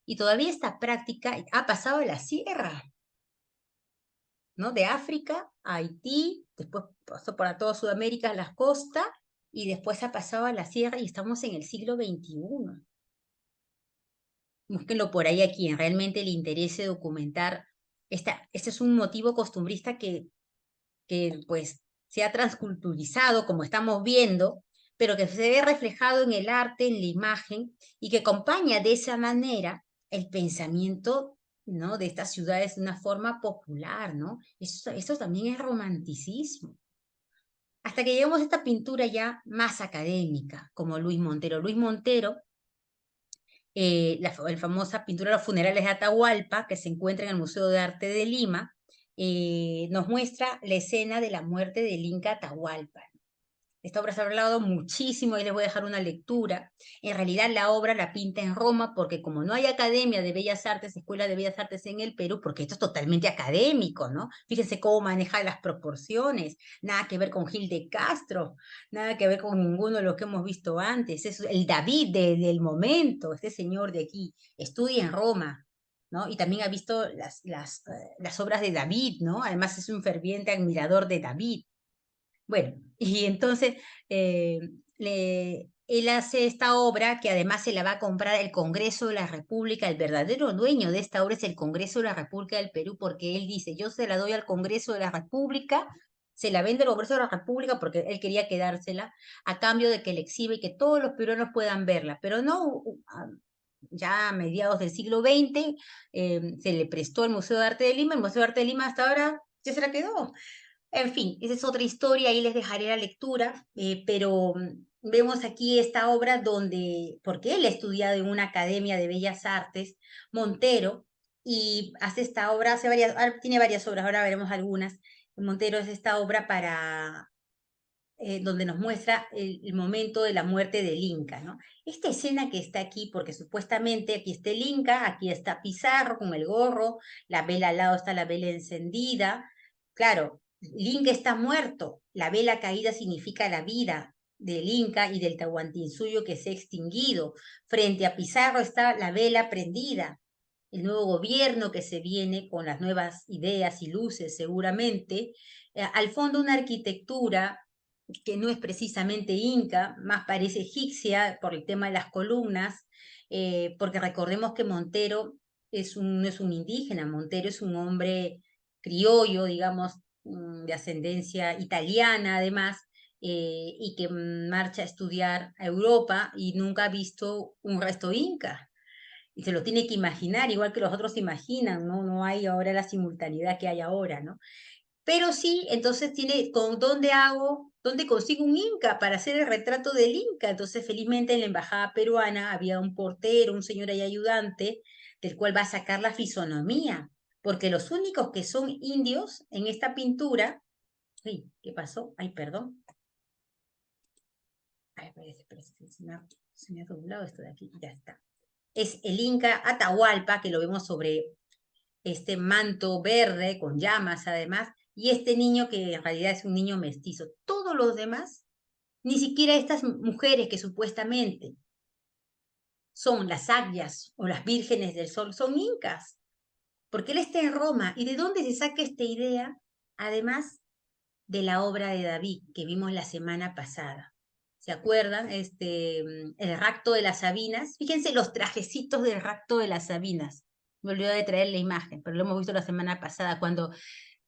y todavía esta práctica ha pasado a la sierra, ¿no? De África a Haití, después pasó por toda Sudamérica, las costas, y después ha pasado a la sierra y estamos en el siglo XXI. Búsquenlo por ahí a quien realmente le interese documentar. Este es un motivo costumbrista que pues se ha transculturizado, como estamos viendo, pero que se ve reflejado en el arte, en la imagen, y que acompaña de esa manera el pensamiento, ¿no? De estas ciudades de una forma popular, ¿no? Eso también es romanticismo. Hasta que llegamos a esta pintura ya más académica, como Luis Montero. Luis Montero, la famosa pintura de los funerales de Atahualpa, que se encuentra en el Museo de Arte de Lima, nos muestra la escena de la muerte del Inca Atahualpa. Esta obra se ha hablado muchísimo y les voy a dejar una lectura. En realidad la obra la pinta en Roma porque como no hay Academia de Bellas Artes, Escuela de Bellas Artes en el Perú, porque esto es totalmente académico, ¿no? Fíjense cómo maneja las proporciones, nada que ver con Gil de Castro, nada que ver con ninguno de los que hemos visto antes. Es el David del momento, este señor de aquí, estudia en Roma, ¿no? Y también ha visto las obras de David, ¿no? Además es un ferviente admirador de David. Bueno, y entonces él hace esta obra que además se la va a comprar el Congreso de la República. El verdadero dueño de esta obra es el Congreso de la República del Perú, porque él dice, yo se la doy al Congreso de la República, se la vende al Congreso de la República porque él quería quedársela a cambio de que la exhiba y que todos los peruanos puedan verla, pero no ya a mediados del siglo XX se le prestó al Museo de Arte de Lima, el Museo de Arte de Lima hasta ahora ya se la quedó. En fin, esa es otra historia, ahí les dejaré la lectura, pero vemos aquí esta obra donde, porque él ha estudiado en una academia de bellas artes, Montero, y hace esta obra, tiene varias obras, ahora veremos algunas. Montero hace esta obra donde nos muestra el momento de la muerte del Inca, ¿no? Esta escena que está aquí, porque supuestamente aquí está el Inca, aquí está Pizarro con el gorro, la vela al lado está la vela encendida, claro. El Inca está muerto, la vela caída significa la vida del Inca y del Tahuantinsuyo que se ha extinguido. Frente a Pizarro está la vela prendida, el nuevo gobierno que se viene con las nuevas ideas y luces seguramente. Al fondo una arquitectura que no es precisamente inca, más parece egipcia por el tema de las columnas, porque recordemos que Montero no es un indígena, Montero es un hombre criollo, digamos, de ascendencia italiana además, y que marcha a estudiar a Europa y nunca ha visto un resto inca. Y se lo tiene que imaginar, igual que los otros imaginan, ¿no? No hay ahora la simultaneidad que hay ahora, ¿no? Pero sí, entonces ¿dónde consigo un Inca para hacer el retrato del Inca? Entonces, felizmente en la embajada peruana había un portero, un señor ahí ayudante, del cual va a sacar la fisonomía, porque los únicos que son indios en esta pintura, uy, ¿qué pasó? Ay, perdón. Ay, parece, se me ha doblado esto de aquí, ya está. Es el Inca Atahualpa, que lo vemos sobre este manto verde con llamas además, y este niño que en realidad es un niño mestizo. Todos los demás, ni siquiera estas mujeres que supuestamente son las Agyas o las vírgenes del sol, son incas, porque él está en Roma. ¿Y de dónde se saca esta idea? Además de la obra de David que vimos la semana pasada. ¿Se acuerdan? El rapto de las Sabinas. Fíjense los trajecitos del rapto de las Sabinas. Me olvidé de traer la imagen, pero lo hemos visto la semana pasada cuando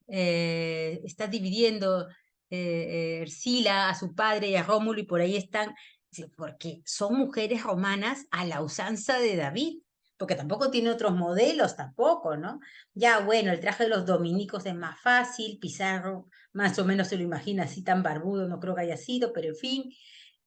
está dividiendo Ercila a su padre y a Rómulo y por ahí están, porque son mujeres romanas a la usanza de David, porque tampoco tiene otros modelos tampoco, ¿no? Ya bueno, el traje de los dominicos es más fácil, Pizarro más o menos se lo imagina así tan barbudo, no creo que haya sido, pero en fin,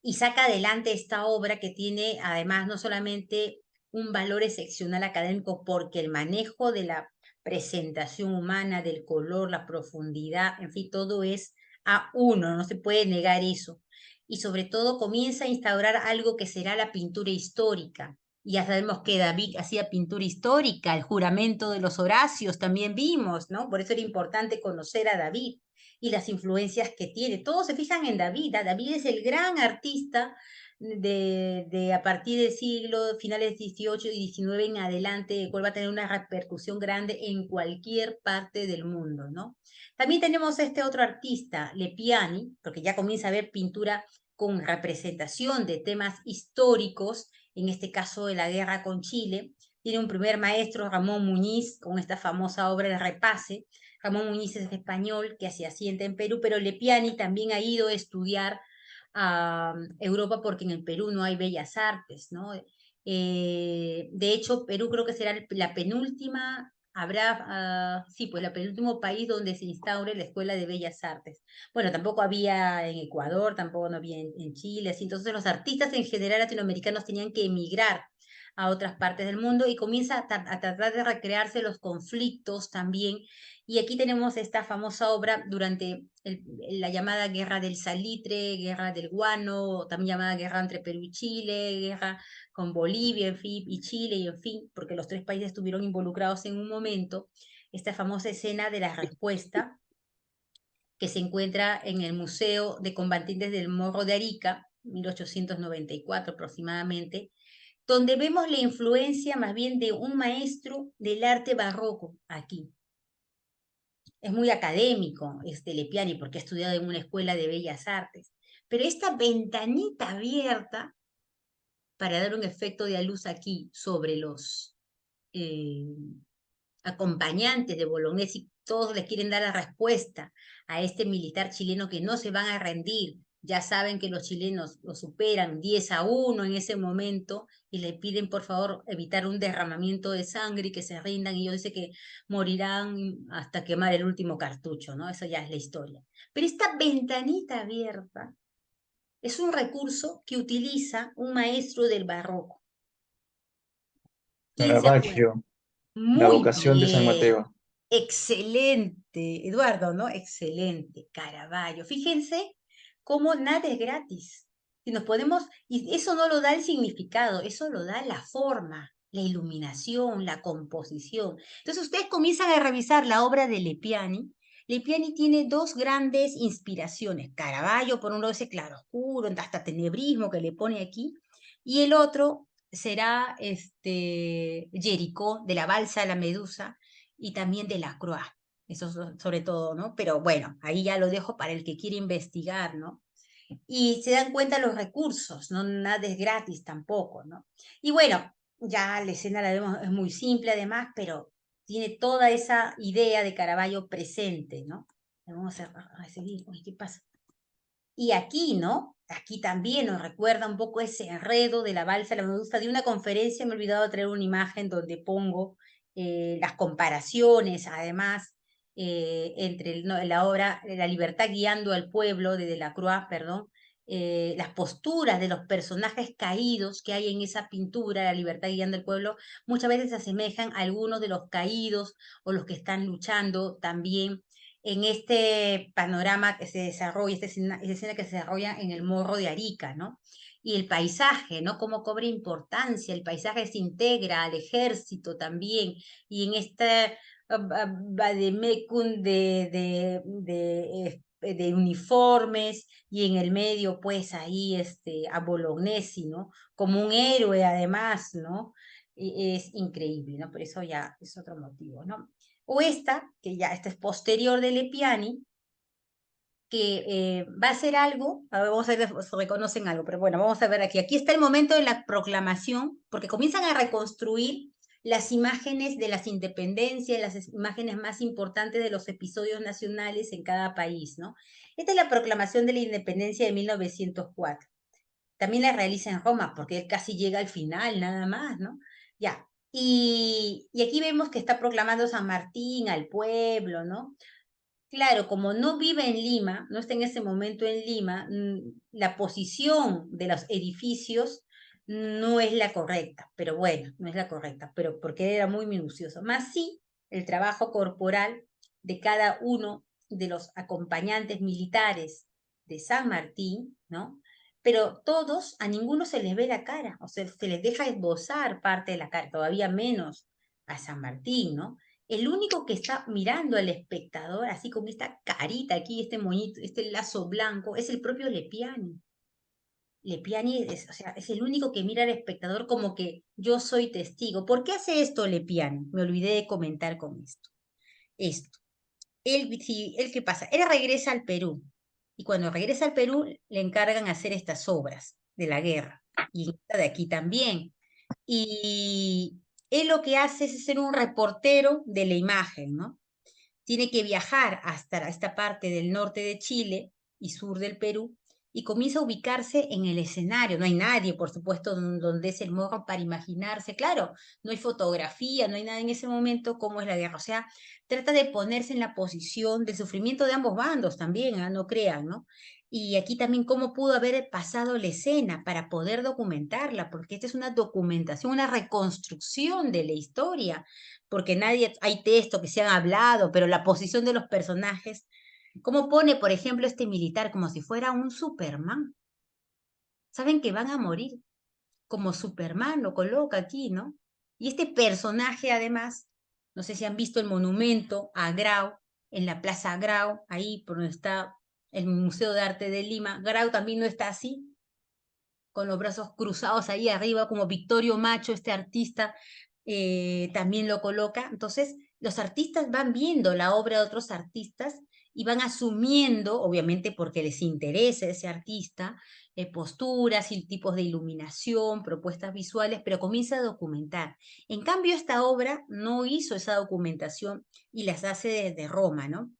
y saca adelante esta obra que tiene además no solamente un valor excepcional académico porque el manejo de la presentación humana, del color, la profundidad, en fin, todo es A1, no se puede negar eso. Y sobre todo comienza a instaurar algo que será la pintura histórica. Ya sabemos que David hacía pintura histórica, el juramento de los Horacios también vimos, ¿no? Por eso era importante conocer a David y las influencias que tiene. Todos se fijan en David, ¿eh? David es el gran artista de a partir del siglo, finales XVIII y XIX en adelante, el cual va a tener una repercusión grande en cualquier parte del mundo, ¿no? También tenemos este otro artista, Lepiani, porque ya comienza a haber pintura con representación de temas históricos, en este caso de la guerra con Chile. Tiene un primer maestro, Ramón Muñiz, con esta famosa obra de Repase. Ramón Muñiz es español, que se asienta en Perú, pero Lepiani también ha ido a estudiar a Europa porque en el Perú no hay bellas artes, ¿no? De hecho, Perú creo que será la penúltima, sí, pues el penúltimo país donde se instaure la Escuela de Bellas Artes. Bueno, tampoco había en Ecuador, tampoco no había en Chile, así, entonces los artistas en general latinoamericanos tenían que emigrar a otras partes del mundo y comienza a tratar de recrearse los conflictos también. Y aquí tenemos esta famosa obra durante la llamada Guerra del Salitre, Guerra del Guano, también llamada Guerra entre Perú y Chile, guerra con Bolivia, en fin, y Chile, y en fin, porque los tres países estuvieron involucrados en un momento. Esta famosa escena de la respuesta que se encuentra en el Museo de Combatientes del Morro de Arica, 1894 aproximadamente, donde vemos la influencia más bien de un maestro del arte barroco aquí. Es muy académico Lepiani porque ha estudiado en una escuela de bellas artes, pero esta ventanita abierta para dar un efecto de luz aquí sobre los acompañantes de Bolognesi, todos les quieren dar la respuesta a este militar chileno que no se van a rendir. Ya saben que los chilenos lo superan 10-1 en ese momento y le piden por favor evitar un derramamiento de sangre y que se rindan, y ellos dicen que morirán hasta quemar el último cartucho, ¿no? Eso ya es la historia. Pero esta ventanita abierta es un recurso que utiliza un maestro del barroco. ¿Quién se acuerda? Caravaggio, la Muy vocación de San bien. Mateo. Excelente, Eduardo, ¿no? Excelente, Caravaggio. Fíjense cómo nada es gratis. Si nos podemos, y eso no lo da el significado, eso lo da la forma, la iluminación, la composición. Entonces ustedes comienzan a revisar la obra de Lepiani. Lepiani tiene dos grandes inspiraciones. Caravaggio, por un lado, ese claroscuro, hasta tenebrismo que le pone aquí, y el otro será Jericó, de la balsa de la Medusa, y también de la Croix, eso sobre todo, ¿no? Pero bueno, ahí ya lo dejo para el que quiere investigar, ¿no? Y se dan cuenta los recursos, ¿no? Nada es gratis tampoco, ¿no? Y bueno, ya la escena la vemos, es muy simple además, pero tiene toda esa idea de Caravaggio presente, ¿no? Vamos a seguir, uy, ¿qué pasa? Y aquí, ¿no? Aquí también nos recuerda un poco ese enredo de la balsa de la Medusa. De una conferencia me he olvidado de traer una imagen donde pongo las comparaciones, además, entre la obra La libertad guiando al pueblo, de Delacroix, perdón, las posturas de los personajes caídos que hay en esa pintura, La libertad guiando al pueblo, muchas veces se asemejan a algunos de los caídos o los que están luchando también en este panorama que se desarrolla, esta escena que se desarrolla en el Morro de Arica, ¿no? Y el paisaje, ¿no? Cómo cobra importancia, el paisaje se integra al ejército también, y en este vademecum de uniformes, y en el medio, pues, ahí a Bolognesi, ¿no? Como un héroe, además, ¿no? Es increíble, ¿no? Por eso ya es otro motivo, ¿no? O esta, que ya esta es posterior de Lepiani, que va a ser algo, a ver, vamos a ver si reconocen algo, pero bueno, vamos a ver aquí. Aquí está el momento de la proclamación, porque comienzan a reconstruir las imágenes de las independencias, las imágenes más importantes de los episodios nacionales en cada país, ¿no? Esta es la proclamación de la independencia de 1904. También la realiza en Roma, porque él casi llega al final, nada más, ¿no? Ya. Y aquí vemos que está proclamando San Martín al pueblo, ¿no? Claro, como no vive en Lima, no está en ese momento en Lima, la posición de los edificios no es la correcta, pero bueno, no es la correcta, pero porque él era muy minucioso. Más sí, el trabajo corporal de cada uno de los acompañantes militares de San Martín, ¿no? Pero todos, a ninguno se les ve la cara, o sea, se les deja esbozar parte de la cara, todavía menos a San Martín, ¿no? El único que está mirando al espectador, así con esta carita aquí, este moñito, este lazo blanco, es el propio Lepiani. Lepiani es, o sea, es el único que mira al espectador como que yo soy testigo. ¿Por qué hace esto Lepiani? Me olvidé de comentar con esto. Esto. Él, ¿qué pasa? Él regresa al Perú. Y cuando regresa al Perú, le encargan hacer estas obras de la guerra. Y esta de aquí también. Y él lo que hace es ser un reportero de la imagen, ¿no? Tiene que viajar hasta esta parte del norte de Chile y sur del Perú y comienza a ubicarse en el escenario. No hay nadie, por supuesto, donde es el morro para imaginarse. Claro, no hay fotografía, no hay nada en ese momento como es la guerra. O sea, trata de ponerse en la posición del sufrimiento de ambos bandos también, ¿eh? No crean, ¿no? Y aquí también cómo pudo haber pasado la escena para poder documentarla, porque esta es una documentación, una reconstrucción de la historia, porque nadie, hay textos que se han hablado, pero la posición de los personajes, ¿cómo pone, por ejemplo, este militar como si fuera un Superman? Saben que van a morir, como Superman lo coloca aquí, ¿no? Y este personaje, además, no sé si han visto el monumento a Grau, en la Plaza Grau, ahí por donde está el Museo de Arte de Lima. Grau también no está así, con los brazos cruzados ahí arriba, como Victorio Macho, este artista, también lo coloca. Entonces, los artistas van viendo la obra de otros artistas y van asumiendo, obviamente porque les interesa ese artista, posturas y tipos de iluminación, propuestas visuales, pero comienza a documentar. En cambio, esta obra no hizo esa documentación y las hace desde Roma, ¿no?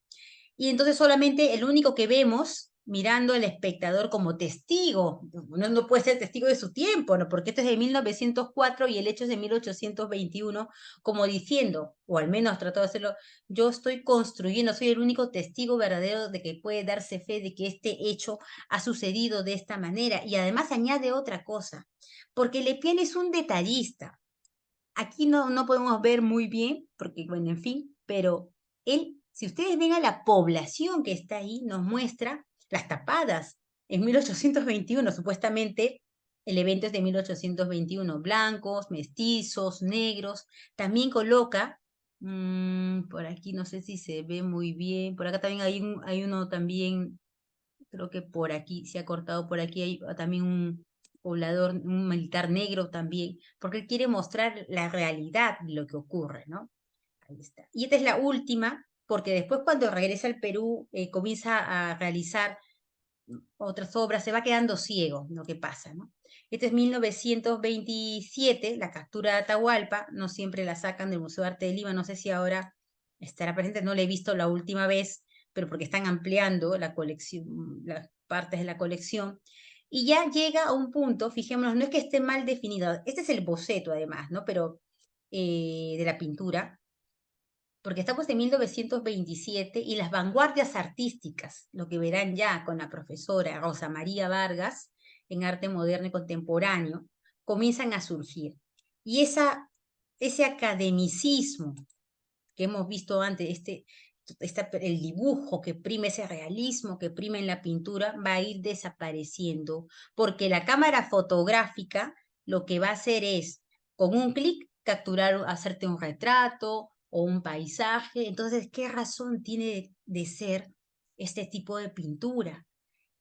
Y entonces solamente el único que vemos mirando al espectador como testigo, no puede ser testigo de su tiempo, ¿no? Porque esto es de 1904 y el hecho es de 1821, como diciendo, o al menos trató de hacerlo, yo estoy construyendo, soy el único testigo verdadero de que puede darse fe de que este hecho ha sucedido de esta manera. Y además añade otra cosa, porque Lepian es un detallista. Aquí no podemos ver muy bien, porque bueno, en fin, pero él, si ustedes ven a la población que está ahí, nos muestra las tapadas. En 1821, supuestamente, el evento es de 1821, blancos, mestizos, negros. También coloca, por aquí no sé si se ve muy bien, por acá también hay uno también, creo que por aquí, se ha cortado por aquí, hay también un poblador, un militar negro también, porque él quiere mostrar la realidad de lo que ocurre, ¿no? Ahí está. Y esta es la última, porque después cuando regresa al Perú, comienza a realizar otras obras, se va quedando ciego, lo que pasa, ¿no? Este es 1927, la captura de Atahualpa, no siempre la sacan del Museo de Arte de Lima, no sé si ahora estará presente, no la he visto la última vez, pero porque están ampliando la colección, las partes de la colección, y ya llega a un punto, fijémonos, no es que esté mal definido, este es el boceto además, ¿no? Pero de la pintura, porque estamos en 1927 y las vanguardias artísticas, lo que verán ya con la profesora Rosa María Vargas en arte moderno y contemporáneo, comienzan a surgir. Y ese academicismo que hemos visto antes, el dibujo que prime, ese realismo que prime en la pintura, va a ir desapareciendo, porque la cámara fotográfica lo que va a hacer es, con un clic, capturar, hacerte un retrato o un paisaje. Entonces, ¿qué razón tiene de ser este tipo de pintura?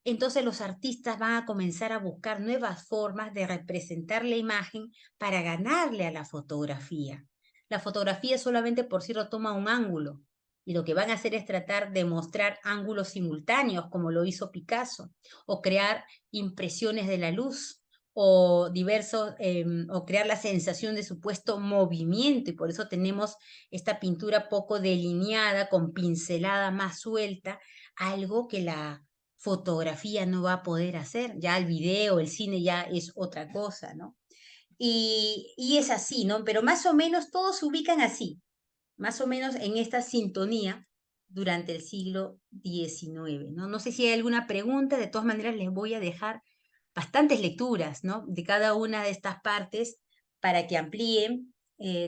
Entonces los artistas van a comenzar a buscar nuevas formas de representar la imagen para ganarle a la fotografía. La fotografía solamente, por cierto, toma un ángulo, y lo que van a hacer es tratar de mostrar ángulos simultáneos, como lo hizo Picasso, o crear impresiones de la luz, o o crear la sensación de supuesto movimiento, y por eso tenemos esta pintura poco delineada, con pincelada más suelta, algo que la fotografía no va a poder hacer, ya el video, el cine ya es otra cosa, ¿no? Y es así, ¿no? Pero más o menos todos se ubican así, más o menos en esta sintonía durante el siglo XIX, ¿no? No sé si hay alguna pregunta, de todas maneras les voy a dejar bastantes lecturas, ¿no? De cada una de estas partes para que amplíen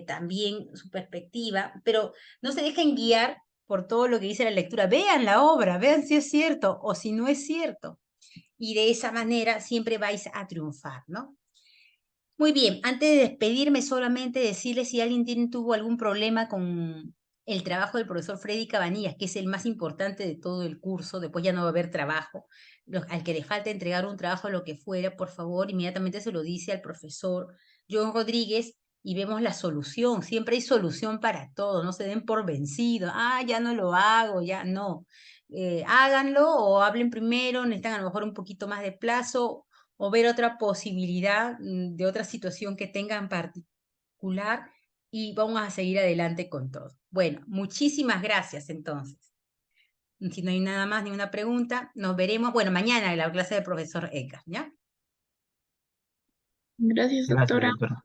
también su perspectiva, pero no se dejen guiar por todo lo que dice la lectura. Vean la obra, vean si es cierto o si no es cierto. Y de esa manera siempre vais a triunfar, ¿no? Muy bien, antes de despedirme, solamente decirles si alguien tuvo algún problema con el trabajo del profesor Freddy Cabanillas, que es el más importante de todo el curso, después ya no va a haber trabajo. Al que le falta entregar un trabajo, lo que fuera, por favor, inmediatamente se lo dice al profesor John Rodríguez y vemos la solución. Siempre hay solución para todo, no se den por vencidos. Ah, ya no lo hago, ya no. Háganlo o hablen primero, necesitan a lo mejor un poquito más de plazo o ver otra posibilidad de otra situación que tengan particular y vamos a seguir adelante con todo. Bueno, muchísimas gracias entonces. Si no hay nada más, ni una pregunta, nos veremos, bueno, mañana en la clase del profesor Eka, ¿ya? Gracias, Gracias, doctora. doctora.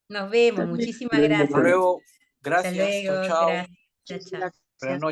Nos vemos, Hasta luego. muchísimas Hasta gracias. luego. Hasta Gracias. Chao, luego, chao. gracias. Chao, chao. Buenas noches.